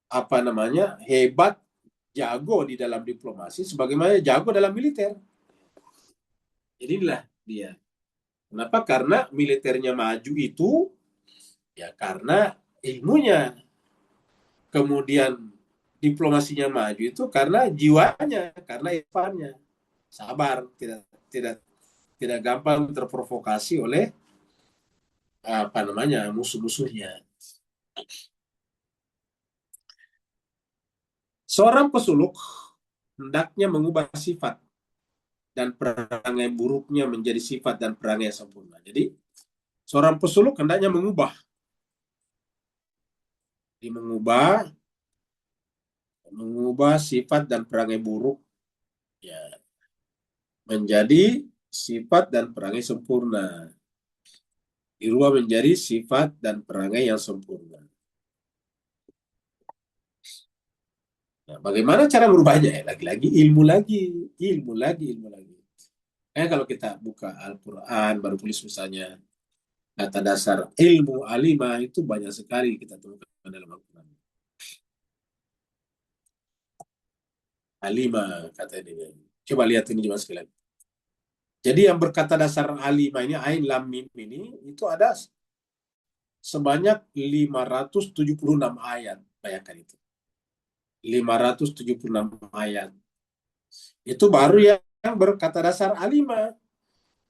apa namanya hebat, jago di dalam diplomasi, sebagaimana jago dalam militer. Jadi inilah dia. Kenapa? Karena militernya maju itu ya karena ilmunya. Kemudian diplomasinya maju itu karena jiwanya, karena irfannya. Sabar, tidak tidak tidak gampang terprovokasi oleh apa namanya musuh-musuhnya. Seorang pesuluk hendaknya mengubah sifat dan perangai buruknya menjadi sifat dan perangai yang sempurna. Jadi seorang pesuluk hendaknya mengubah sifat dan perangai buruk ya menjadi sifat dan perangai sempurna. Dirubah menjadi sifat dan perangai yang sempurna. Nah, bagaimana cara merubahnya? Lagi-lagi ilmu lagi, ilmu lagi, ilmu lagi. Kalau kita buka Al-Quran, baru tulis misalnya, kata dasar ilmu alimah itu banyak sekali kita temukan dalam Al-Quran. Alimah, kata dia. Coba lihat ini cuma sekali lagi. Jadi yang berkata dasar alimah ini, Ain Lam Mim ini, itu ada sebanyak 576 ayat. Bayangkan itu. 576 ayat. Itu baru yang berkata dasar alimah.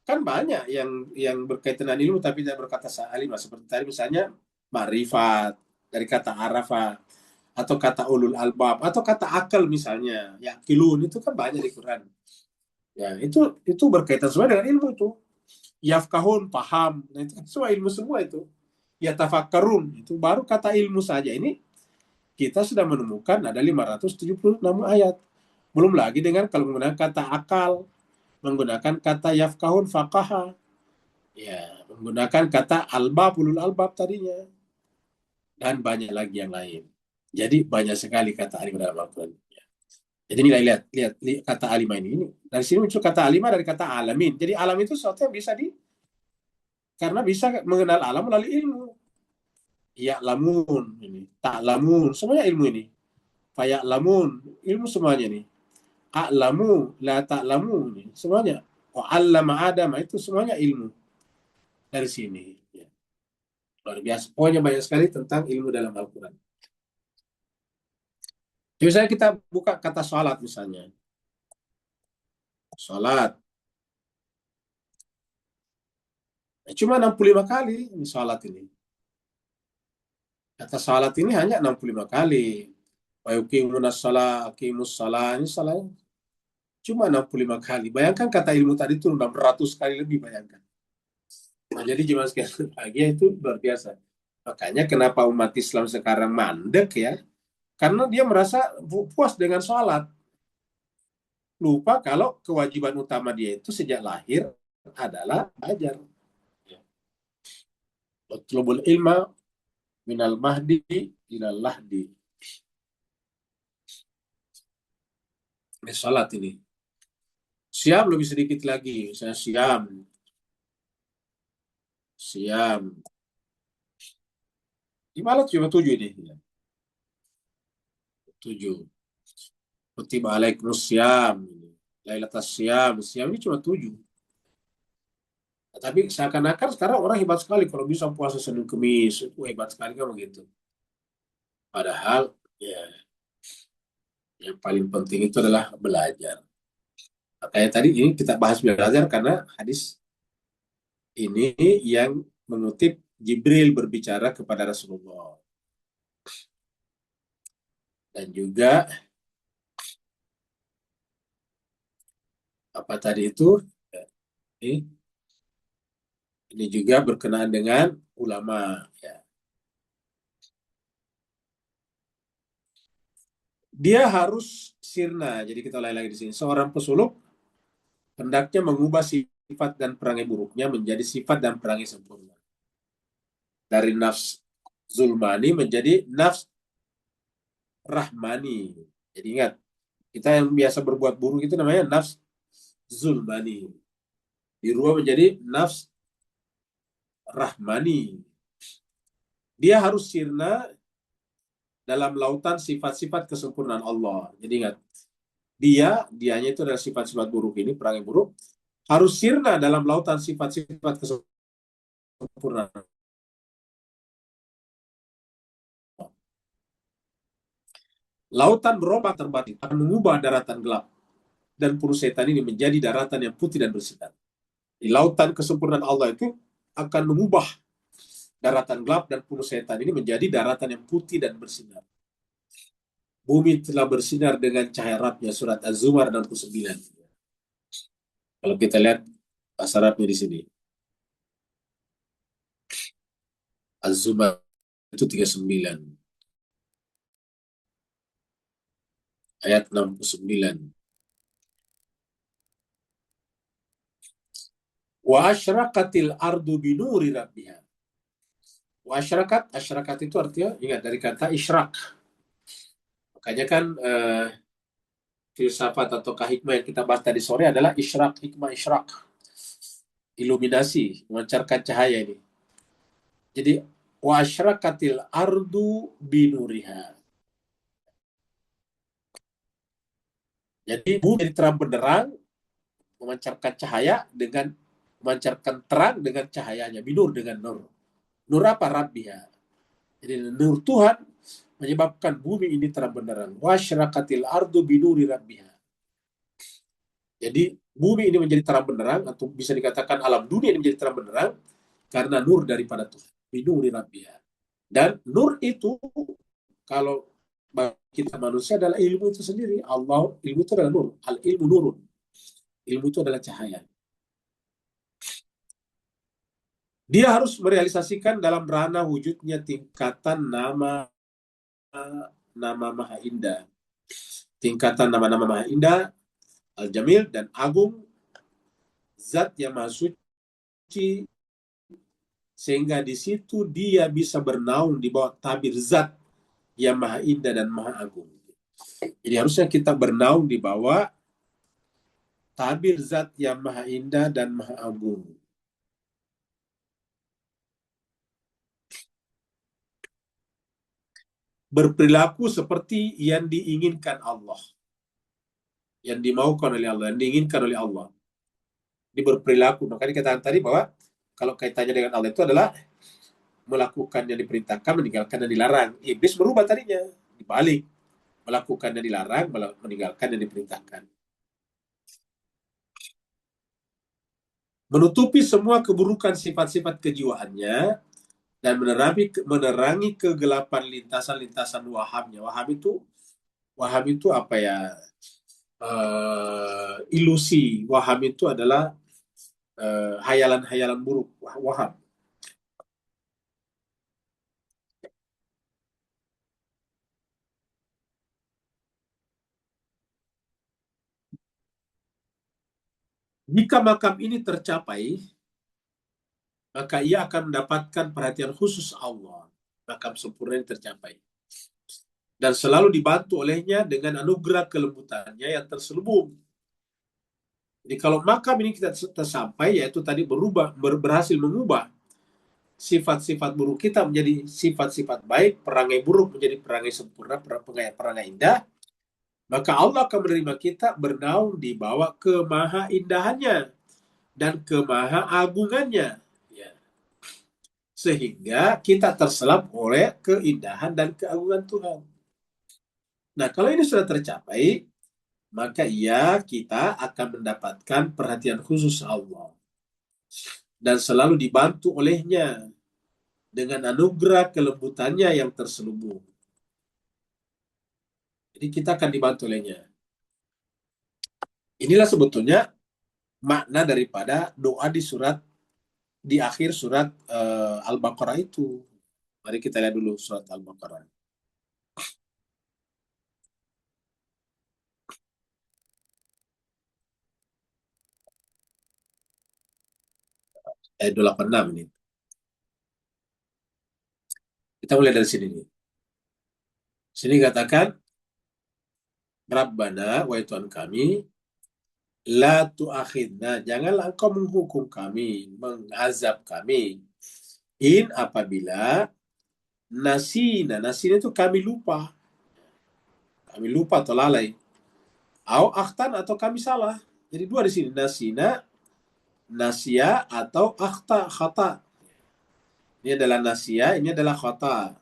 Kan banyak yang berkaitan dengan ilmu tapi tidak berkata alimah. Seperti tadi misalnya marifat dari kata arafah atau kata ulul albab atau kata akal misalnya ya kilun itu kan banyak di Quran. Ya itu berkaitan semua dengan ilmu itu. Yafkahun paham. Nah, itu kan semua ilmu semua itu. Ya tafakkarun itu baru kata ilmu saja ini kita sudah menemukan ada 576 ayat. Belum lagi dengan kalau menggunakan kata akal, menggunakan kata yafkahun faqaha, ya, menggunakan kata albab, ulul albab tadinya, dan banyak lagi yang lain. Jadi banyak sekali kata alim dalam Al-Quran. Jadi nilai lihat kata alimah ini. Dari sini muncul kata alimah dari kata alamin. Jadi alam itu sesuatu yang bisa karena bisa mengenal alam melalui ilmu. Ya lamun ini, tak lamun, semuanya ilmu ini. Fayak lamun, ilmu semuanya nih. A'lamu, la ta'lamu, ini semuanya. Wa 'allama Adam, itu semuanya ilmu dari sini. Ya. Luar biasa. Pokoknya banyak sekali tentang ilmu dalam Al-Quran. Jadi misalnya kita buka kata sholat misalnya. Sholat. Cuma 65 kali ini sholat ini. Kata sholat ini hanya 65 kali. Wa yuqimunas shalah, aqimus shalah. Ini salah cuma 65 kali. Bayangkan kata ilmu tadi itu 600 kali lebih, bayangkan. Nah, jadi jemaah sekalian bahagia itu luar biasa. Makanya kenapa umat Islam sekarang mandek ya? Karena dia merasa puas dengan sholat. Lupa kalau kewajiban utama dia itu sejak lahir adalah belajar. Utlubul ilma minal mahdi ilal lahdi. Ini sholat ini. Siam lebih sedikit lagi. Misalnya siam. Siam. Di malam cuma 7 ini. 7. Kutiba alaikumus siam. Lailatas siam. Siam ini cuma 7. Tapi seakan-akan sekarang orang hebat sekali kalau bisa puasa Senin Kemis. Itu hebat sekali kan begitu. Padahal ya yang paling penting itu adalah belajar. Makanya tadi ini kita bahas belajar karena hadis ini yang mengutip Jibril berbicara kepada Rasulullah. Dan juga apa tadi itu ini, ini juga berkenaan dengan ulama ya. Dia harus sirna. Jadi kita ulangi lagi di sini. Seorang pesuluk hendaknya mengubah sifat dan perangai buruknya menjadi sifat dan perangai sempurna. Dari nafs Zulmani menjadi nafs rahmani. Jadi ingat, kita yang biasa berbuat buruk itu namanya nafs zulmani. Dirubah menjadi nafs rahmani. Dia harus sirna dalam lautan sifat-sifat kesempurnaan Allah. Jadi ingat, dianya itu adalah sifat-sifat buruk ini, perangai buruk, harus sirna dalam lautan sifat-sifat kesempurnaan. Lautan berubah terbatin akan mengubah daratan gelap dan penuh setan ini menjadi daratan yang putih dan bersinar. Di lautan kesempurnaan Allah itu akan mengubah daratan gelap dan penuh setan ini menjadi daratan yang putih dan bersinar. Bumi telah bersinar dengan cahaya Rabbnya, surat Az-Zumar 69. Kalau kita lihat bahasa Arabnya di sini, Az-Zumar itu 39, ayat 69. Wa asyraqatil ardu binuri rabbiha. Wa asyrakat itu artinya, ingat dari kata isyraq. Makanya kan filsafat atau hikmah yang kita bahas tadi sore adalah isyraq, hikmah isyraq. Iluminasi, memancarkan cahaya ini. Jadi wa asyraqatil ardu binuriha. Jadi bumi jadi terang benderang, memancarkan cahaya dengan memancarkan terang dengan cahayanya, binur dengan nur. Nur apa? Rabbiha. Jadi nur Tuhan menyebabkan bumi ini terang benderang. Wasyraqatil ardu binuri rabbiha. Jadi bumi ini menjadi terang benderang, atau bisa dikatakan alam dunia ini menjadi terang benderang karena nur daripada Tuhan. Binuri rabbiha. Dan nur itu, kalau bagi kita manusia, adalah ilmu itu sendiri. Allah, ilmu itu adalah nur. Al ilmu nurun. Ilmu itu adalah cahaya. Dia harus merealisasikan dalam ranah wujudnya tingkatan nama nama Maha Indah. Tingkatan nama-nama Maha Indah, Al-Jamil dan Agung, Zat yang Maha Suci, sehingga di situ dia bisa bernaung di bawah tabir Zat yang Maha Indah dan Maha Agung. Jadi harusnya kita bernaung di bawah tabir Zat yang Maha Indah dan Maha Agung. Berperilaku seperti yang diinginkan Allah, yang dimaukan oleh Allah, yang diinginkan oleh Allah. Di berperilaku. Makanya kita tadi bahwa kalau kaitannya dengan Allah itu adalah melakukan yang diperintahkan, meninggalkan yang dilarang. Iblis berubah tadinya, dibalik. Melakukan yang dilarang, meninggalkan yang diperintahkan. Menutupi semua keburukan sifat-sifat kejiwaannya dan menerangi kegelapan lintasan-lintasan wahamnya. Waham itu apa ya? Ilusi. Waham itu adalah hayalan-hayalan buruk. Waham. Jika makam ini tercapai, maka ia akan mendapatkan perhatian khusus Allah. Makam sempurna yang tercapai. Dan selalu dibantu olehnya dengan anugerah kelembutannya yang terselubung. Jadi kalau makam ini kita tersampai, yaitu tadi berhasil mengubah sifat-sifat buruk kita menjadi sifat-sifat baik, perangai buruk menjadi perangai sempurna, perangai indah, maka Allah akan menerima kita bernaung di bawah kemaha indahannya dan kemaha agungannya. Ya. Sehingga kita terselap oleh keindahan dan keagungan Tuhan. Nah, kalau ini sudah tercapai, maka kita akan mendapatkan perhatian khusus Allah. Dan selalu dibantu olehnya dengan anugerah kelembutannya yang terselubung. Jadi kita akan dibantu olehnya. Inilah sebetulnya makna daripada doa di akhir surat Al-Baqarah itu. Mari kita lihat dulu surat Al-Baqarah. Ayat 86 ini. Kita mulai dari sini nih. Sini katakan, Rabbana, wahai Tuhan kami, la tu'akhidna, janganlah engkau menghukum kami, mengazab kami. Apabila nasina itu kami lupa atau lalai. Au akhtan atau kami salah. Jadi dua di sini, nasina, nasia atau akhta, khata. Ini adalah nasia, ini adalah khata.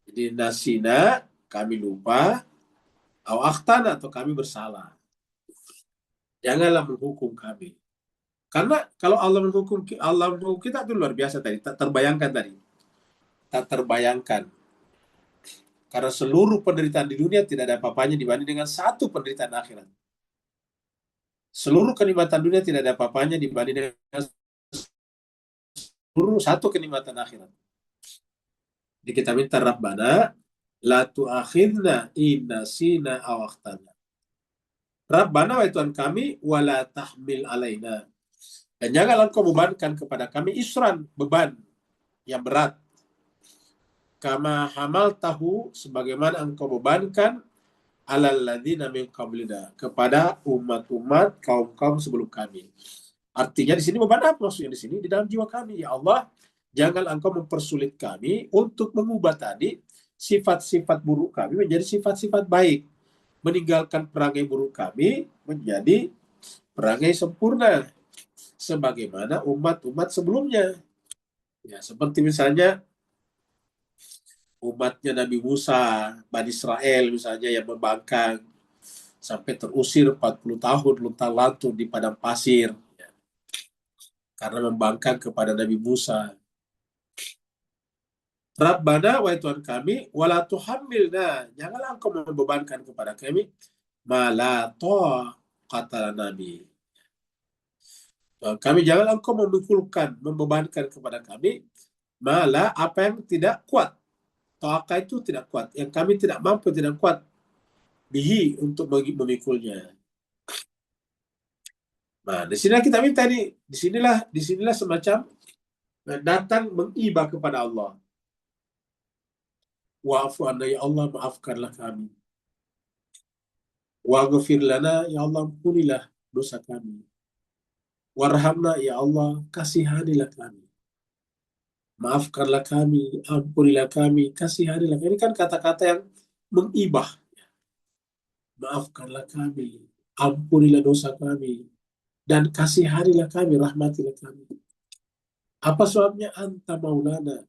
Jadi nasina, kami lupa, au akhtan atau kami bersalah. Janganlah menghukum kami. Karena kalau Allah menghukum kita itu luar biasa tadi, tak terbayangkan tadi. Tak terbayangkan. Karena seluruh penderitaan di dunia tidak ada apa-apanya dibanding dengan satu penderitaan akhirat. Seluruh kenikmatan dunia tidak ada apa-apanya dibanding dengan seluruh satu kenikmatan akhirat. Jadi kita minta Rabbana la tu'akhidna in nasina aw akhtana. Rabbana wahai Tuhan kami wala tahmil alaina. Dan janganlah engkau bebankan kepada kami isran, beban yang berat. Kama hamal tahu, sebagaimana engkau bebankan alal ladzina min qablina, kepada umat-umat kaum-kaum sebelum kami. Artinya di sini beban apa maksudnya di sini? Di dalam jiwa kami, ya Allah, jangan engkau mempersulit kami untuk mengubah tadi sifat-sifat buruk kami menjadi sifat-sifat baik. Meninggalkan perangai buruk kami menjadi perangai sempurna. Sebagaimana umat-umat sebelumnya. Ya, seperti misalnya umatnya Nabi Musa, Bani Israel misalnya yang membangkang sampai terusir 40 tahun luntang-lantung di padang pasir ya, karena membangkang kepada Nabi Musa. Rabbana wahai Tuhan kami wala tuhammilna, janganlah engkau membebankan kepada kami mala kata Nabi. Tuhan kami janganlah engkau membebankan kepada kami malah apa yang tidak kuat. Toaka itu tidak kuat, yang kami tidak mampu, tidak kuat bihi untuk memikulnya. Nah, di sini kita minta nih, disinilah semacam datang mengibah kepada Allah. Wa'fu anna ya Allah, maafkanlah kami. Waghfir lana ya Allah, ampunilah dosa kami. Warhamna ya Allah, kasihanilah kami. Maafkanlah kami, ampunilah kami, kasihanilah kami. Ini kan kata-kata yang mengibah. Maafkanlah kami, ampunilah dosa kami, dan kasihanilah kami, rahmatilah kami. Apa sebabnya? Anta maulana.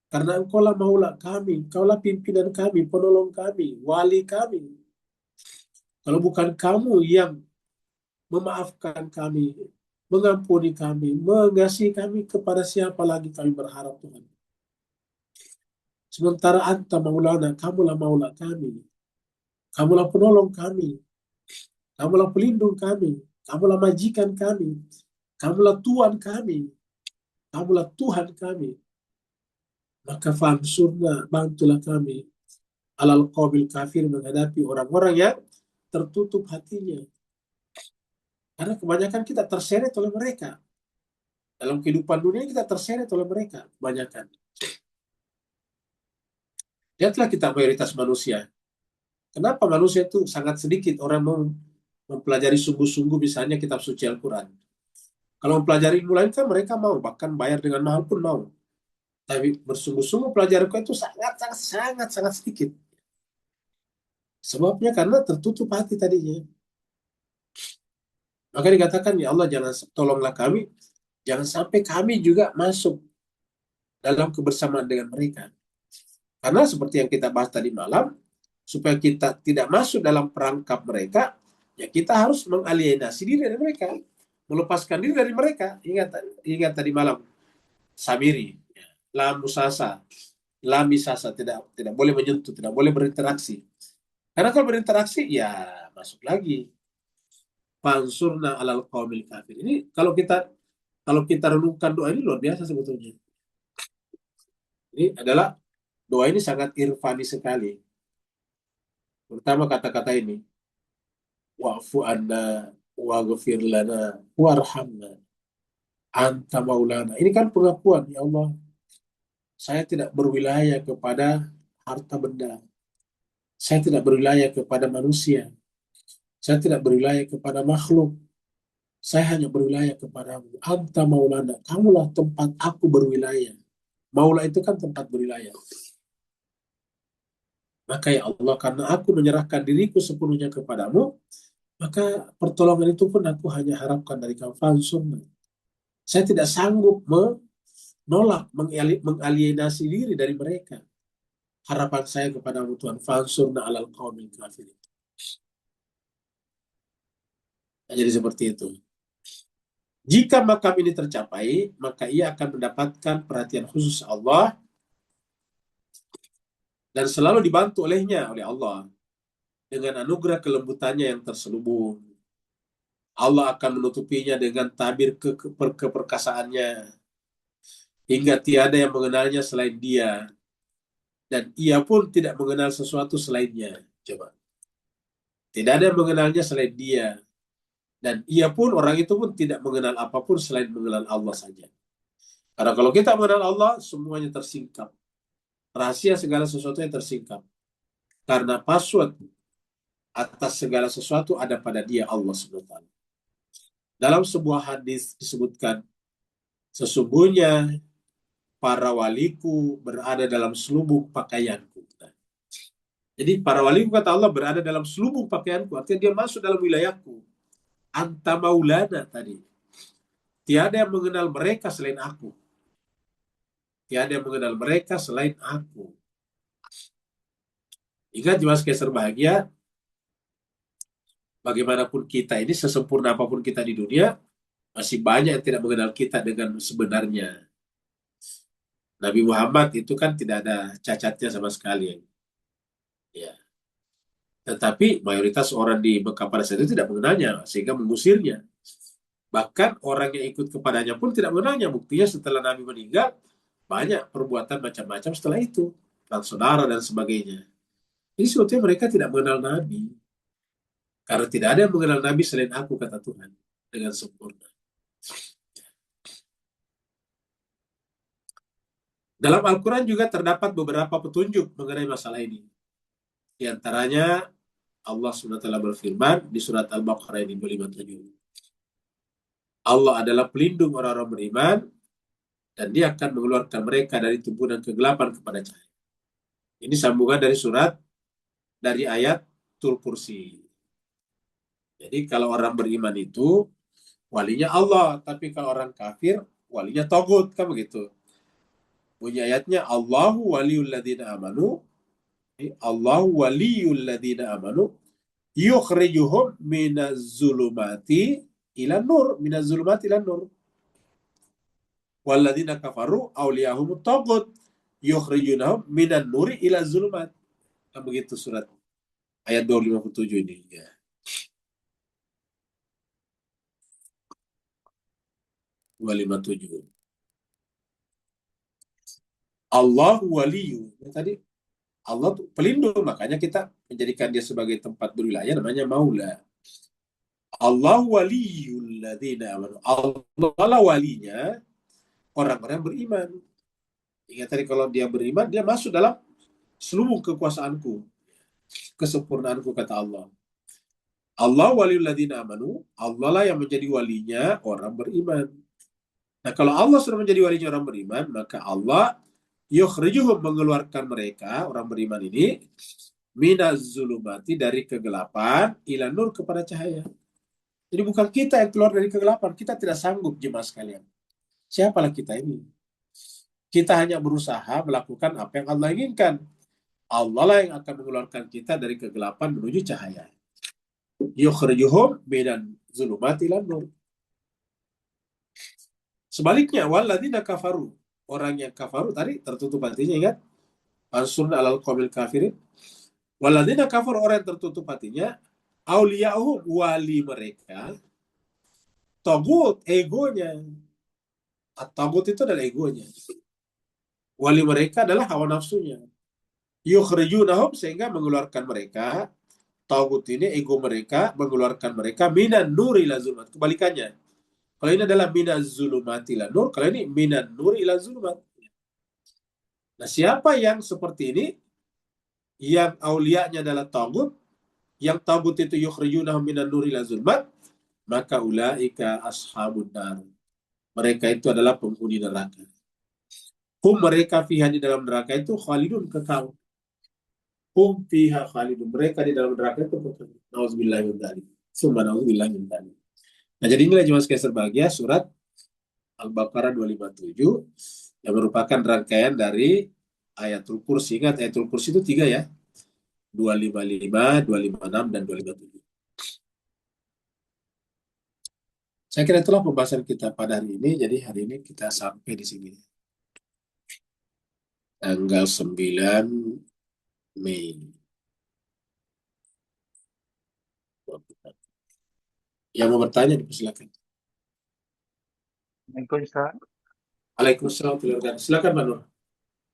Karena engkaulah maula kami, engkaulah pimpinan kami, penolong kami, wali kami. Kalau bukan kamu yang memaafkan kami, mengampuni kami, mengasihi kami, kepada siapa lagi kami berharap Tuhan. Sementara anta maulana, kamulah maula kami. Kamulah penolong kami. Kamulah pelindung kami. Kamulah majikan kami. Kamulah Tuhan kami. Kamulah Tuhan kami. Maka fansurna, bantulah kami alal qawmil kafir, menghadapi orang-orang yang tertutup hatinya. Karena kebanyakan kita terseret oleh mereka. Dalam kehidupan dunia kita terseret oleh mereka kebanyakan. Lihatlah kita mayoritas manusia. Kenapa manusia itu sangat sedikit orang mau mempelajari sungguh-sungguh misalnya kitab suci Al-Quran. Kalau mempelajari mulai kan mereka mau, bahkan bayar dengan mahal pun mau. Tapi bersungguh-sungguh pelajari itu sangat sedikit. Sebabnya karena tertutup hati tadinya. Maka dikatakan, ya Allah, tolonglah kami, jangan sampai kami juga masuk dalam kebersamaan dengan mereka. Karena seperti yang kita bahas tadi malam, supaya kita tidak masuk dalam perangkap mereka, ya kita harus mengalienasi diri dari mereka, melepaskan diri dari mereka. Ingat tadi malam, Samiri, la musasa, la misasa, tidak boleh menyentuh, tidak boleh berinteraksi. Karena kalau berinteraksi, ya masuk lagi. Fansurna alal qaumil kafir. Ini kalau kita renungkan doa ini luar biasa sebetulnya. Ini adalah doa ini sangat irfani sekali. Pertama kata-kata ini, wa'fu anna waghfir lana warhamna anta maulana. Ini kan pengakuan, ya Allah, Saya tidak berwilayah kepada harta benda. Saya tidak berwilayah kepada manusia. Saya tidak berwilayah kepada makhluk. Saya hanya berwilayah kepadamu. Anta maulana. Kamulah tempat aku berwilayah. Maula itu kan tempat berwilayah. Maka ya Allah, karena aku menyerahkan diriku sepenuhnya kepadamu, maka pertolongan itu pun aku hanya harapkan dari kamu. Fansurna. Saya tidak sanggup menolak, mengalienasi diri dari mereka. Harapan saya kepadamu Tuhan. Fansurna alal qaumil kafirin. Jadi seperti itu. Jika makam ini tercapai, maka ia akan mendapatkan perhatian khusus Allah dan selalu dibantu olehnya, oleh Allah, dengan anugerah kelembutannya yang terselubung. Allah akan menutupinya dengan tabir keperkasaannya, hingga tiada yang mengenalnya selain dia, dan ia pun tidak mengenal sesuatu selainnya. Coba. Tidak ada yang mengenalnya selain dia, dan ia pun, orang itu pun tidak mengenal apapun selain mengenal Allah saja. Karena kalau kita mengenal Allah, semuanya tersingkap. Rahasia segala sesuatu yang tersingkap. Karena password atas segala sesuatu ada pada dia, Allah SWT. Dalam sebuah hadis disebutkan, sesungguhnya para waliku berada dalam selubung pakaianku. Jadi para waliku, kata Allah, berada dalam selubung pakaianku. Artinya dia masuk dalam wilayahku. Anta maulana tadi. Tiada yang mengenal mereka selain aku. Tiada yang mengenal mereka selain aku. Ingat jemaah sekalian berbahagia, bagaimanapun kita ini, sesempurna apapun kita di dunia, masih banyak yang tidak mengenal kita dengan sebenarnya. Nabi Muhammad itu kan tidak ada cacatnya sama sekali. Ya. Tetapi mayoritas orang di Mekah pada saat itu tidak mengenalnya, sehingga mengusirnya. Bahkan orang yang ikut kepadanya pun tidak mengenalnya. Buktinya setelah Nabi meninggal, banyak perbuatan macam-macam setelah itu. Dan saudara dan sebagainya. Ini sebetulnya mereka tidak mengenal Nabi. Karena tidak ada yang mengenal Nabi selain aku, kata Tuhan. Dengan sempurna. Dalam Al-Quran juga terdapat beberapa petunjuk mengenai masalah ini. Di antaranya, Allah SWT berfirman di surat Al-Baqarah ini 257. Allah adalah pelindung orang-orang beriman, dan dia akan mengeluarkan mereka dari timbunan kegelapan kepada cahaya. Ini sambungan dari ayat Tul Kursi. Jadi kalau orang beriman itu walinya Allah, tapi kalau orang kafir walinya Tagut, kan begitu. Bunyi ayatnya, Allahu waliyul ladzina amanu, Allahu waliyul ladzina amanu yukhrijuhum minaz zulumati ila nur, minaz zulumati ila nur. Walladzina kafaru awliyahumut tagut yukhrijunahum minan nuri ila zulumat. Kan begitu surat ayat 257 ini ya. Tujuh. Allah waliyu. Ya, tadi Allah tuh pelindung, makanya kita menjadikan dia sebagai tempat berwilayah namanya maula. Allah waliyul ladzina amanu. Allah lah walinya orang-orang beriman. Ingat tadi, kalau dia beriman, dia masuk dalam selubung kekuasaanku, kesempurnaanku, kata Allah. Allah waliul ladzina amanu, Allah lah yang menjadi walinya orang beriman. Nah, kalau Allah sudah menjadi walinya orang beriman, maka Allah yukhrijuhum, mengeluarkan mereka, orang beriman ini, minaz zulumati, dari kegelapan, ila nur, kepada cahaya. Jadi bukan kita yang keluar dari kegelapan, kita tidak sanggup, jemaah sekalian. Siapalah kita ini? Kita hanya berusaha melakukan apa yang Allah inginkan. Allah lah yang akan mengeluarkan kita dari kegelapan menuju cahaya. Yukhrijuhum minan zulumati ila nur. Sebaliknya, walladzina kafaru, orang yang kafaru tadi tertutup hatinya, ingat? Ansurna alal qaumil kafirin. Walladzina kafaru, orang yang tertutup hatinya, auliya'uhum, wali mereka, tagut, egonya. Tagut itu adalah egonya. Wali mereka adalah hawa nafsunya. Yukhrijunahum, sehingga mengeluarkan mereka, tagut ini ego mereka, mengeluarkan mereka minan nuri ila zulmat. Kebalikannya. Kalau ini adalah minaz zulumati ila nur, kalau ini minan nuri ila zulmat. Nah, siapa yang seperti ini, yang aulianya adalah tagut, yang tagut itu yukhrijunahum minan nuri ila zulmat, maka ulaika ashabun nar. Mereka itu adalah penghuni neraka. Mereka fiha di dalam neraka itu khalidun, kekal. Fiha khalidun. Mereka di dalam neraka itu kekal. Nauzubillahi min dzalik. Summa nauzubillahi min dzalik. Nah, jadi inilah jemaah sekalian berbahagia surat Al-Baqarah 257 yang merupakan rangkaian dari Ayatul Kursi. Ingat, Ayatul Kursi itu 3 ya. 255, 256, dan 257. Saya kira itulah pembahasan kita pada hari ini. Jadi hari ini kita sampai di sini. Tanggal 9 Mei. Yang mau bertanya dipersilakan. Waalaikumsalam. Waalaikumsalam warahmatullahi wabarakatuh. Silakan Pak Nur.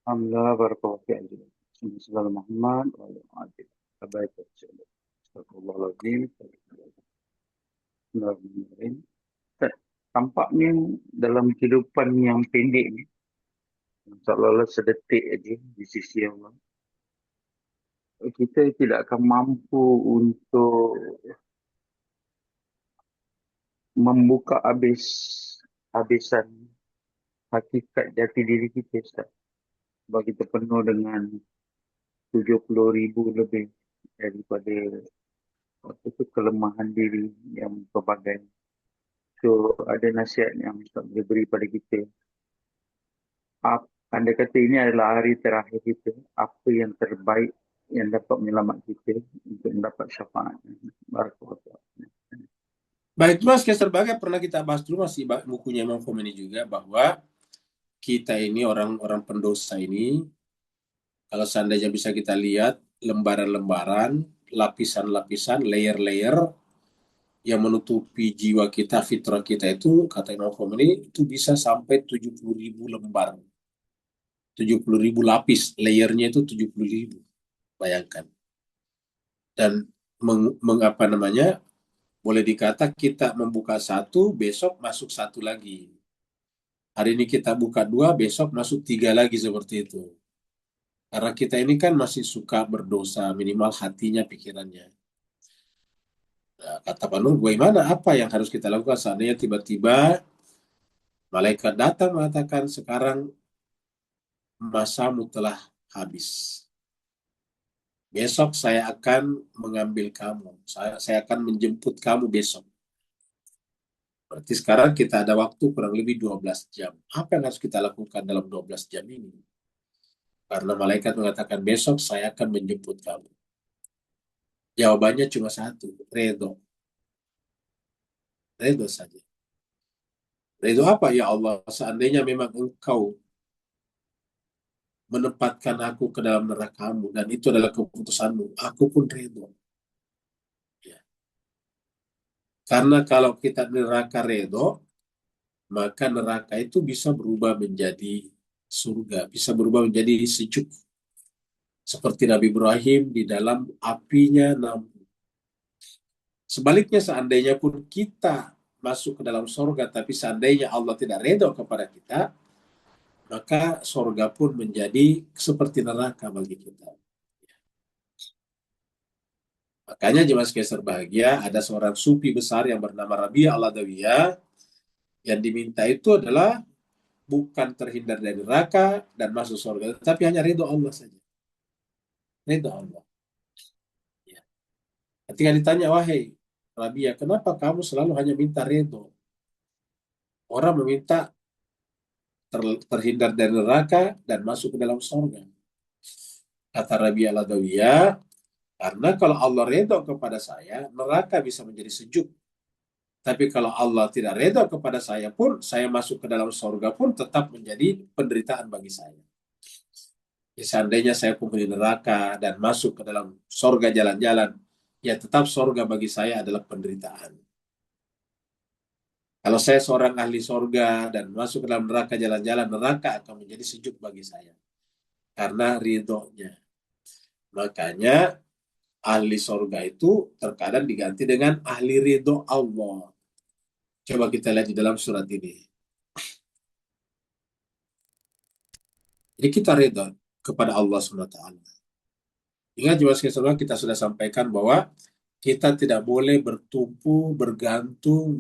Alhamdulillah barakallahu fi ajri. Sallallahu Muhammad wa ala alihi wa sahbihi. Astagfirullahaladzim. Bismillahirrahmanirrahim. Ustaz, tampaknya dalam kehidupan yang pendek ni, seolah-olah sedetik aja di sisi Allah, kita tidak akan mampu untuk membuka habisan hakikat jati diri kita, Ustaz. Sebab kita penuh dengan 70,000 lebih daripada kelemahan diri yang pelbagai. So, ada nasihat yang Ustaz boleh beri pada kita. Anda kata ini adalah hari terakhir kita. Apa yang terbaik yang dapat menyelamat kita untuk mendapat syafaat. Barakallahu. Baik, Mas, sebagai pernah kita bahas dulu masih bukunya Imam Khomeini juga, bahwa kita ini orang-orang pendosa ini, kalau seandainya bisa kita lihat lembaran-lembaran, lapisan-lapisan, layer-layer yang menutupi jiwa kita, fitrah kita itu, kata Imam Khomeini, itu bisa sampai 70.000 lembar. 70.000 lapis, layernya itu 70.000. Bayangkan. Dan mengapa namanya, boleh dikata kita membuka satu, besok masuk satu lagi. Hari ini kita buka 2, besok masuk 3 lagi, seperti itu. Karena kita ini kan masih suka berdosa, minimal hatinya, pikirannya. Nah, kata Pak Nur, bagaimana, apa yang harus kita lakukan seandainya tiba-tiba malaikat datang mengatakan sekarang masamu telah habis. Besok saya akan mengambil kamu. Saya akan menjemput kamu besok. Berarti sekarang kita ada waktu kurang lebih 12 jam. Apa yang harus kita lakukan dalam 12 jam ini? Karena malaikat mengatakan besok saya akan menjemput kamu. Jawabannya cuma satu, redo. Redo saja. Redo apa ya Allah? Seandainya memang engkau menempatkan aku ke dalam neraka-Mu dan itu adalah keputusan-Mu, aku pun redo. Ya. Karena kalau kita neraka redo, maka neraka itu bisa berubah menjadi surga, bisa berubah menjadi sejuk. Seperti Nabi Ibrahim di dalam apinya nampu. Sebaliknya, seandainya pun kita masuk ke dalam surga, tapi seandainya Allah tidak redha kepada kita, maka surga pun menjadi seperti neraka bagi kita. Makanya jemaah sekalian berbahagia, ada seorang sufi besar yang bernama Rabi' al-Adawiyah, yang diminta itu adalah bukan terhindar dari neraka dan masuk surga, tapi hanya ridho Allah saja. Ridho Allah. Ya. Ketika ditanya, wahai Rabia, kenapa kamu selalu hanya minta ridho? Orang meminta terhindar dari neraka dan masuk ke dalam surga. Kata Rabia al-Adawiyah, karena kalau Allah ridho kepada saya, neraka bisa menjadi sejuk. Tapi kalau Allah tidak ridho kepada saya pun, saya masuk ke dalam surga pun tetap menjadi penderitaan bagi saya. Seandainya saya penghuni neraka dan masuk ke dalam sorga jalan-jalan, ya tetap sorga bagi saya adalah penderitaan. Kalau saya seorang ahli sorga dan masuk ke dalam neraka jalan-jalan, neraka akan menjadi sejuk bagi saya. Karena ridhonya. Makanya ahli sorga itu terkadang diganti dengan ahli ridho Allah. Coba kita lihat di dalam surat ini. Jadi kita reda kepada Allah SWT. Ingat juga sekali kita sudah sampaikan bahwa kita tidak boleh bertumpu, bergantung,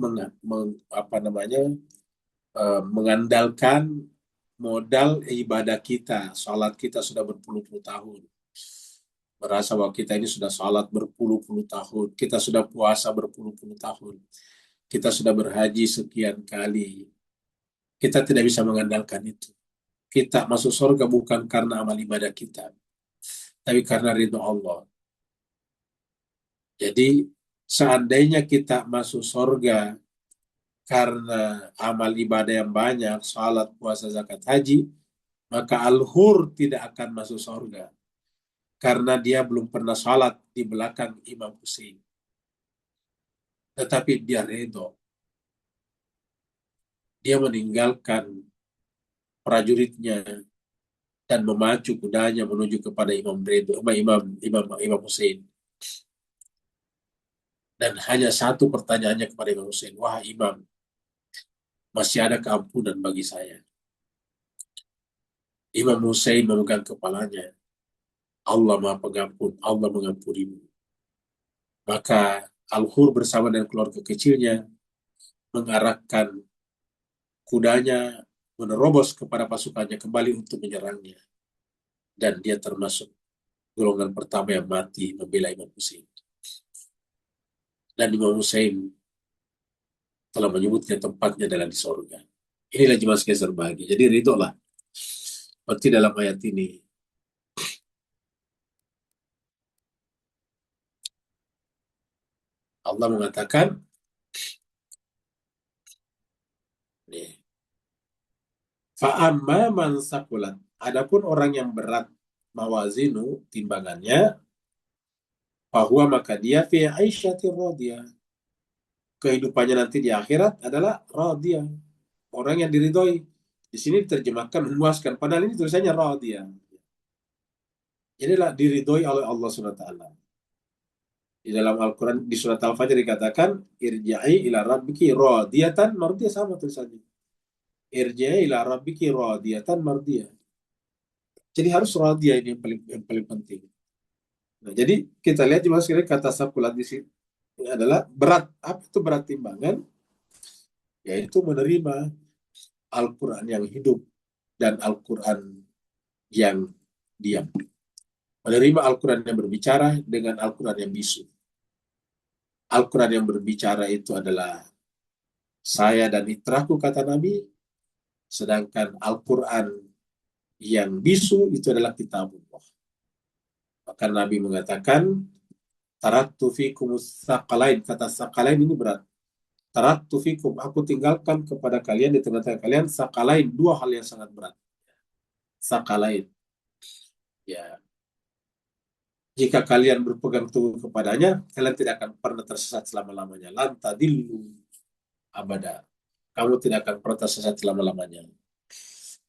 mengandalkan modal ibadah kita. Salat kita sudah berpuluh-puluh tahun. Merasa bahwa kita ini sudah salat berpuluh-puluh tahun. Kita sudah puasa berpuluh-puluh tahun. Kita sudah berhaji sekian kali. Kita tidak bisa mengandalkan itu. Kita masuk surga bukan karena amal ibadah kita, tapi karena ridho Allah. Jadi seandainya kita masuk surga karena amal ibadah yang banyak, salat, puasa, zakat, haji, maka Al-Hur tidak akan masuk surga. Karena dia belum pernah salat di belakang Imam Hussein. Tetapi dia ridho. Dia meninggalkan prajuritnya dan memacu kudanya menuju kepada Imam Hussein. Dan hanya satu pertanyaannya kepada Imam Hussein, wahai Imam, masih ada keampunan bagi saya. Imam Hussein memegang kepalanya. Allah Maha Pengampun, Allah mengampunimu. Maka Al-Hur bersama dengan keluarga kecilnya mengarahkan kudanya menerobos kepada pasukannya kembali untuk menyerangnya. Dan dia termasuk golongan pertama yang mati membela Imam Hussein. Dan Imam Hussein telah menyebutnya tempatnya adalah di surga. Inilah jemaah sekalian berbahagia. Jadi ridholah. Seperti dalam ayat ini. Allah mengatakan, fa'amma man sakulat. Adapun orang yang berat mawazinu timbangannya, bahwa maka dia fi aisyatir radiyah. Kehidupannya nanti di akhirat adalah radiyah. Orang yang diridhoi. Di sini diterjemahkan memuaskan. Padahal ini tulisannya radiyah. Jadilah diridhoi oleh Allah SWT. Di dalam Al-Quran, di surat Al-Fajr dikatakan, irja'i ila rabbiki radiyatan mardiyah, sama tulisannya. Irja'i ila rabbiki radiyatan mardiyah. Jadi harus radiyah ini yang paling penting. Nah, jadi kita lihat juga sekali kata sakulat di sini adalah berat. Apa itu berat timbangan? Yaitu menerima Al-Quran yang hidup dan Al-Quran yang diam. Menerima Al-Quran yang berbicara dengan Al-Quran yang bisu. Al-Quran yang berbicara itu adalah saya dan itraku, kata Nabi, sedangkan Al-Quran yang bisu itu adalah kitabullah. Maka Nabi mengatakan, taraktu fikum tsaqalain. Kata tsaqalain ini berat. Taraktu fikum, aku tinggalkan kepada kalian, di tengah-tengah kalian, tsaqalain, dua hal yang sangat berat. Tsaqalain. Ya. Jika kalian berpegang teguh kepadanya, kalian tidak akan pernah tersesat selama-lamanya. Lan tadillu abada. Kamu tidak akan pernah tersesat selama-lamanya.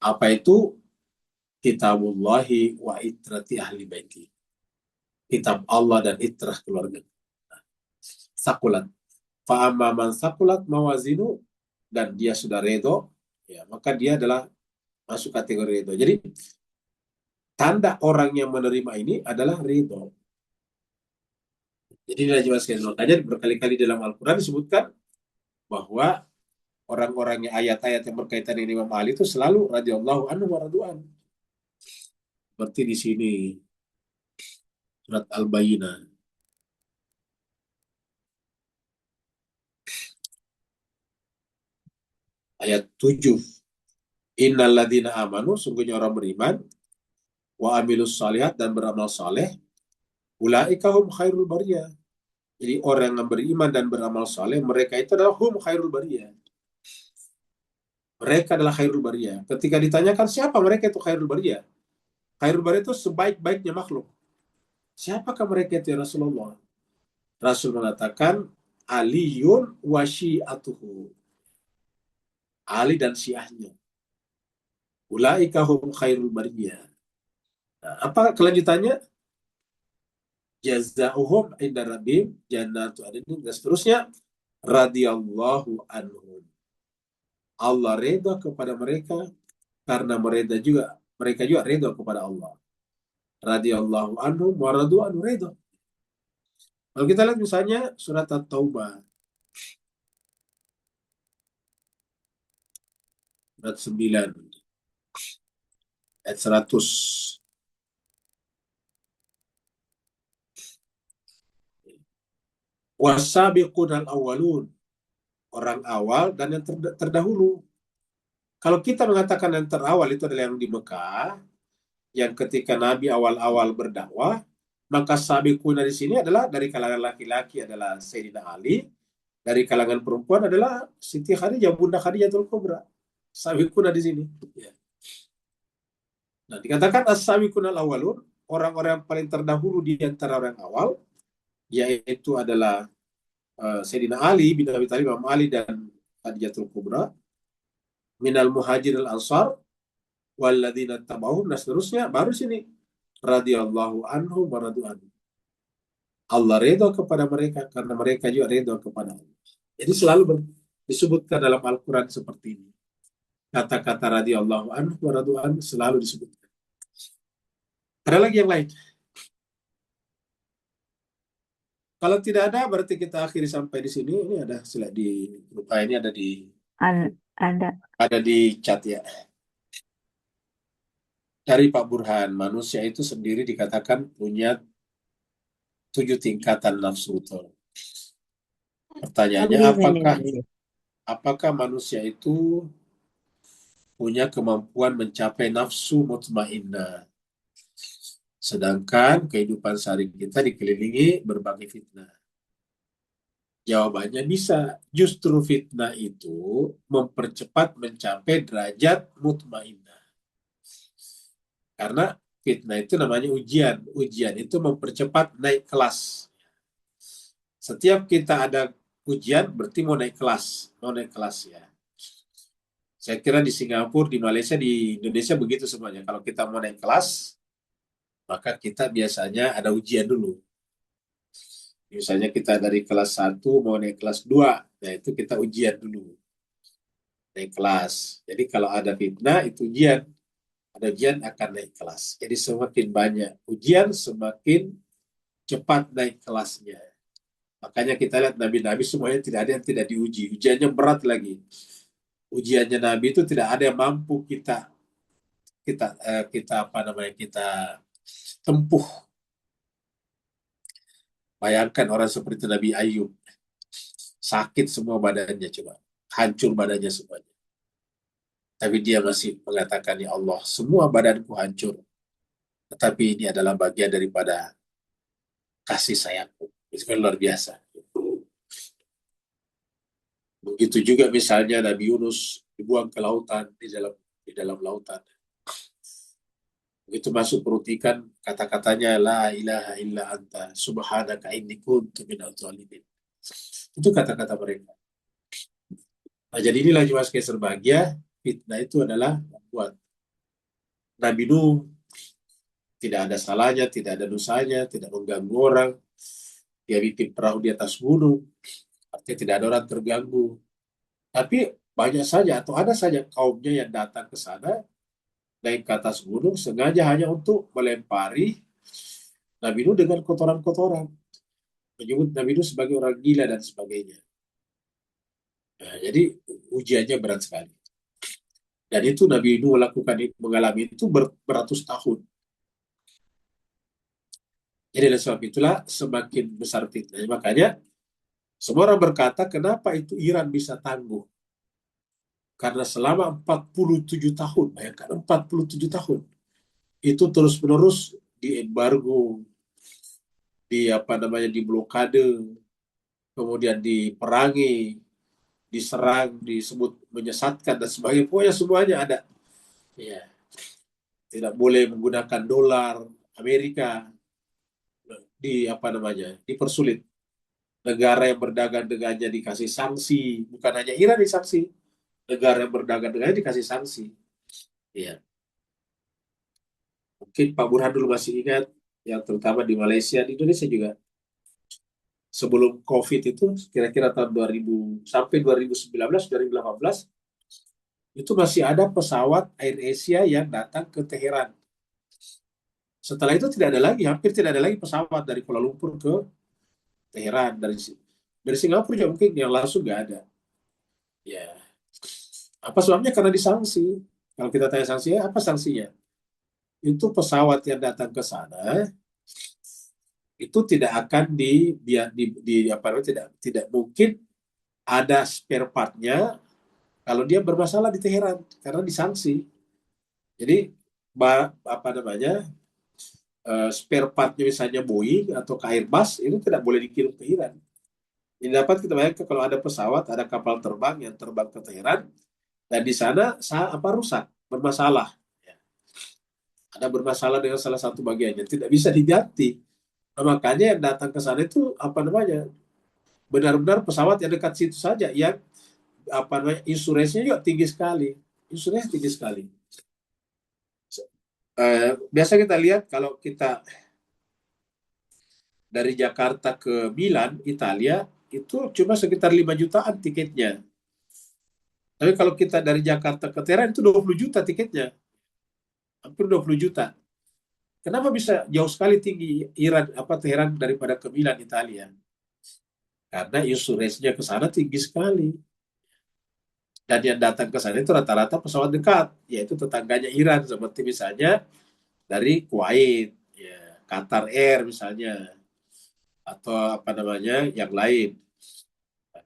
Apa itu? Kitabullahi wa itrati ahli baiti. Kitab Allah dan itrah keluarga. Sakulat. Fa'amma man sakulat mawazinu, dan dia sudah redo, ya, maka dia adalah masuk kategori redo. Jadi tanda orang yang menerima ini adalah ridho. Jadi makanya berkali-kali dalam Al-Quran disebutkan bahwa orang-orang yang ayat-ayat yang berkaitan dengan Imam Ali itu selalu radhiyallahu anhu wa radwan. Seperti di sini surat Al-Bayyinah ayat 7. Innal ladzina amanu, sungguhnya orang beriman, wa amilus salihat, dan beramal saleh, ulaika hum khairul bariyah. Jadi orang yang beriman dan beramal saleh, mereka itu adalah hum khairul bariyah. Mereka adalah khairul bariyah. Ketika ditanyakan siapa mereka itu khairul bariyah? Khairul bariyah itu sebaik-baiknya makhluk. Siapakah mereka itu ya Rasulullah? Rasul mengatakan, Aliyun wa syi'atuhu. Ali dan syiahnya. Ulaika hum khairul bariyah. Nah, apa kelanjutannya? Jazauhum inda rabbihim jannatu adnin, dan seterusnya. Radhiyallahu anhum. Allah reda kepada mereka karena mereka juga mereka juga ridho kepada Allah. Radhiyallahu anhu wa radu anhu, ridho. Kalau kita lihat misalnya surat At-Taubah, surat 9, ayat 100. Wasabiqun al-awwalun, orang awal dan yang terdahulu. Kalau kita mengatakan yang terawal itu adalah yang di Mekah, yang ketika Nabi awal-awal berdakwah, maka sabiquna di sini adalah dari kalangan laki-laki adalah Sayyidina Ali, dari kalangan perempuan adalah Siti Khadijah, Bunda Khadijatul Kubra. Sabiquna di sini. Ya. Nah, dikatakan as-sabiquna al-awwalun, orang-orang yang paling terdahulu di antara orang awal, yaitu adalah Sayyidina Ali bin Abi Thalib, Imam Ali dan Khadijatul Kubra, minal muhajir al-ansar, walladzina tabauhum, dan seterusnya. Baru sini radhiyallahu anhu wa radu anhu. Allah ridho kepada mereka karena mereka juga ridho kepada Allah. Jadi selalu disebutkan dalam Al-Quran seperti ini. Kata-kata radhiyallahu anhu wa radu anhu selalu disebutkan. Ada lagi yang lain? Kalau tidak ada, berarti kita akhiri sampai di sini. Ini ada sila di lupa, ini ada di Ada. chat ya. Dari Pak Burhan, manusia itu sendiri dikatakan punya 7 tingkatan nafsu. Pertanyaannya, apakah manusia itu punya kemampuan mencapai nafsu mutmainnah? Sedangkan kehidupan sehari kita dikelilingi berbagai fitnah. Jawabannya bisa. Justru fitnah itu mempercepat mencapai derajat mutmainnah. Karena fitnah itu namanya ujian. Ujian itu mempercepat naik kelas. Setiap kita ada ujian berarti mau naik kelas. Mau naik kelas ya. Saya kira di Singapura, di Malaysia, di Indonesia begitu semuanya. Kalau kita mau naik kelas, maka kita biasanya ada ujian dulu. Misalnya kita dari kelas 1 mau naik kelas 2, nah itu kita ujian dulu. Naik kelas. Jadi kalau ada fitnah, itu ujian. Ada ujian akan naik kelas. Jadi semakin banyak ujian, semakin cepat naik kelasnya. Makanya kita lihat Nabi-Nabi semuanya tidak ada yang tidak diuji. Ujiannya berat lagi. Ujiannya Nabi itu tidak ada yang mampu kita tempuh. Bayangkan orang seperti Nabi Ayub, sakit semua badannya, coba hancur badannya semuanya. Tapi dia masih mengatakan, ya Allah, semua badanku hancur, tetapi ini adalah bagian daripada kasih sayangku. Itu kan luar biasa. Begitu juga misalnya Nabi Yunus dibuang ke lautan, di dalam lautan. Begitu masuk perut ikan, kata-katanya la ilaha illa anta subhanaka inni kuntu minadz dzalimin. Itu kata-kata mereka. Nah, jadi inilah juga serbahagia, fitnah itu adalah membuat Nabi Nuh tidak ada salahnya, tidak ada dosanya, tidak mengganggu orang. Dia bikin perahu di atas gunung, artinya tidak ada orang terganggu. Tapi banyak saja atau ada saja kaumnya yang datang ke sana, naik ke atas gunung sengaja hanya untuk melempari Nabi Nuh dengan kotoran-kotoran. Menyebut Nabi Nuh sebagai orang gila dan sebagainya. Nah, jadi ujiannya berat sekali. Dan itu Nabi Nuh mengalami itu beratus tahun. Jadi oleh sebab itulah semakin besar fitnah. Makanya semua orang berkata, kenapa itu Iran bisa tangguh? Karena selama 47 tahun, bayangkan 47 tahun, itu terus-menerus diembargo, diblokade, kemudian diperangi, diserang, disebut menyesatkan dan sebagainya. Pokoknya semuanya ada. Ya. Tidak boleh menggunakan dolar Amerika, dipersulit. Negara yang berdagang dengannya dikasih sanksi, bukan hanya Iran disanksi, negara yang berdagang dengannya dikasih sanksi. Ya. Mungkin Pak Burhan dulu masih ingat, yang terutama di Malaysia, di Indonesia juga. Sebelum COVID itu, kira-kira tahun 2000 sampai 2019, 2018, itu masih ada pesawat AirAsia yang datang ke Teheran. Setelah itu tidak ada lagi, hampir tidak ada lagi pesawat dari Kuala Lumpur ke Teheran. Dari Singapura juga mungkin yang langsung nggak ada. Ya, apa sebabnya? Karena disanksi. Kalau kita tanya sanksinya, apa sanksinya? Itu pesawat yang datang ke sana itu tidak akan apa namanya, tidak mungkin ada spare partnya kalau dia bermasalah di Teheran karena disanksi. Jadi apa namanya, spare partnya misalnya Boeing atau Airbus itu tidak boleh dikirim ke Iran. Ini dapat kita bayangkan kalau ada pesawat, ada kapal terbang yang terbang ke Teheran dan di sana rusak, bermasalah. Ya. Ada bermasalah dengan salah satu bagiannya, tidak bisa diganti. Nah, makanya yang datang ke sana itu apa namanya, benar-benar pesawat yang dekat situ saja yang apa namanya, insuransinya juga tinggi sekali. Insuransinya tinggi sekali. Biasa kita lihat kalau kita dari Jakarta ke Milan, Italia, itu cuma sekitar 5 jutaan tiketnya. Tapi kalau kita dari Jakarta ke Teheran itu 20 juta tiketnya. Hampir 20 juta. Kenapa bisa jauh sekali tinggi Teheran daripada ke Milan, Italia? Karena insuransinya ke sana tinggi sekali. Dan yang datang ke sana itu rata-rata pesawat dekat, yaitu tetangganya Iran, seperti misalnya dari Kuwait, ya, Qatar Air misalnya, atau apa namanya yang lain.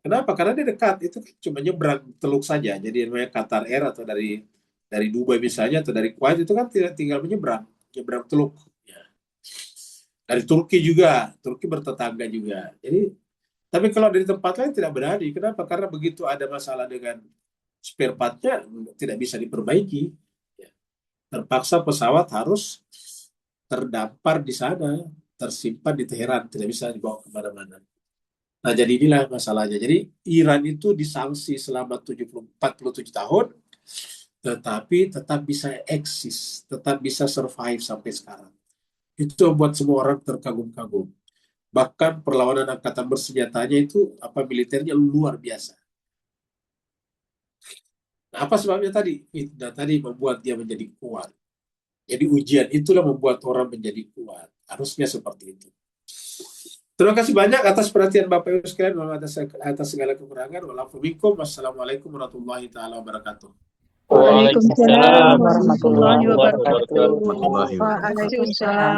Kenapa? Karena dia dekat, itu kan cuma nyebrang teluk saja. Jadi namanya Qatar Air atau dari Dubai misalnya atau dari Kuwait itu kan tidak tinggal nyebrang teluk. Ya. Dari Turki juga, Turki bertetangga juga. Jadi, tapi kalau dari tempat lain tidak berani. Kenapa? Karena begitu ada masalah dengan spare part-nya tidak bisa diperbaiki. Ya. Terpaksa pesawat harus terdampar di sana, tersimpan di Teheran, tidak bisa dibawa kemana-mana. Nah, jadi inilah masalahnya. Jadi Iran itu disanksi selama 47 tahun, tetapi tetap bisa eksis, tetap bisa survive sampai sekarang. Itu membuat semua orang terkagum-kagum. Bahkan perlawanan angkatan bersenjatanya itu militernya luar biasa. Nah, apa sebabnya tadi? Fitnah tadi membuat dia menjadi kuat. Jadi ujian itulah membuat orang menjadi kuat. Harusnya seperti itu. Terima kasih banyak atas perhatian Bapak Ibu sekalian, atas segala kekurangan. Wassalamualaikum warahmatullahi taala wabarakatuh. Waalaikumsalam Waalaikumsalam warahmatullahi warahmatullahi wabarakatuh. wabarakatuh. Waalaikumsalam.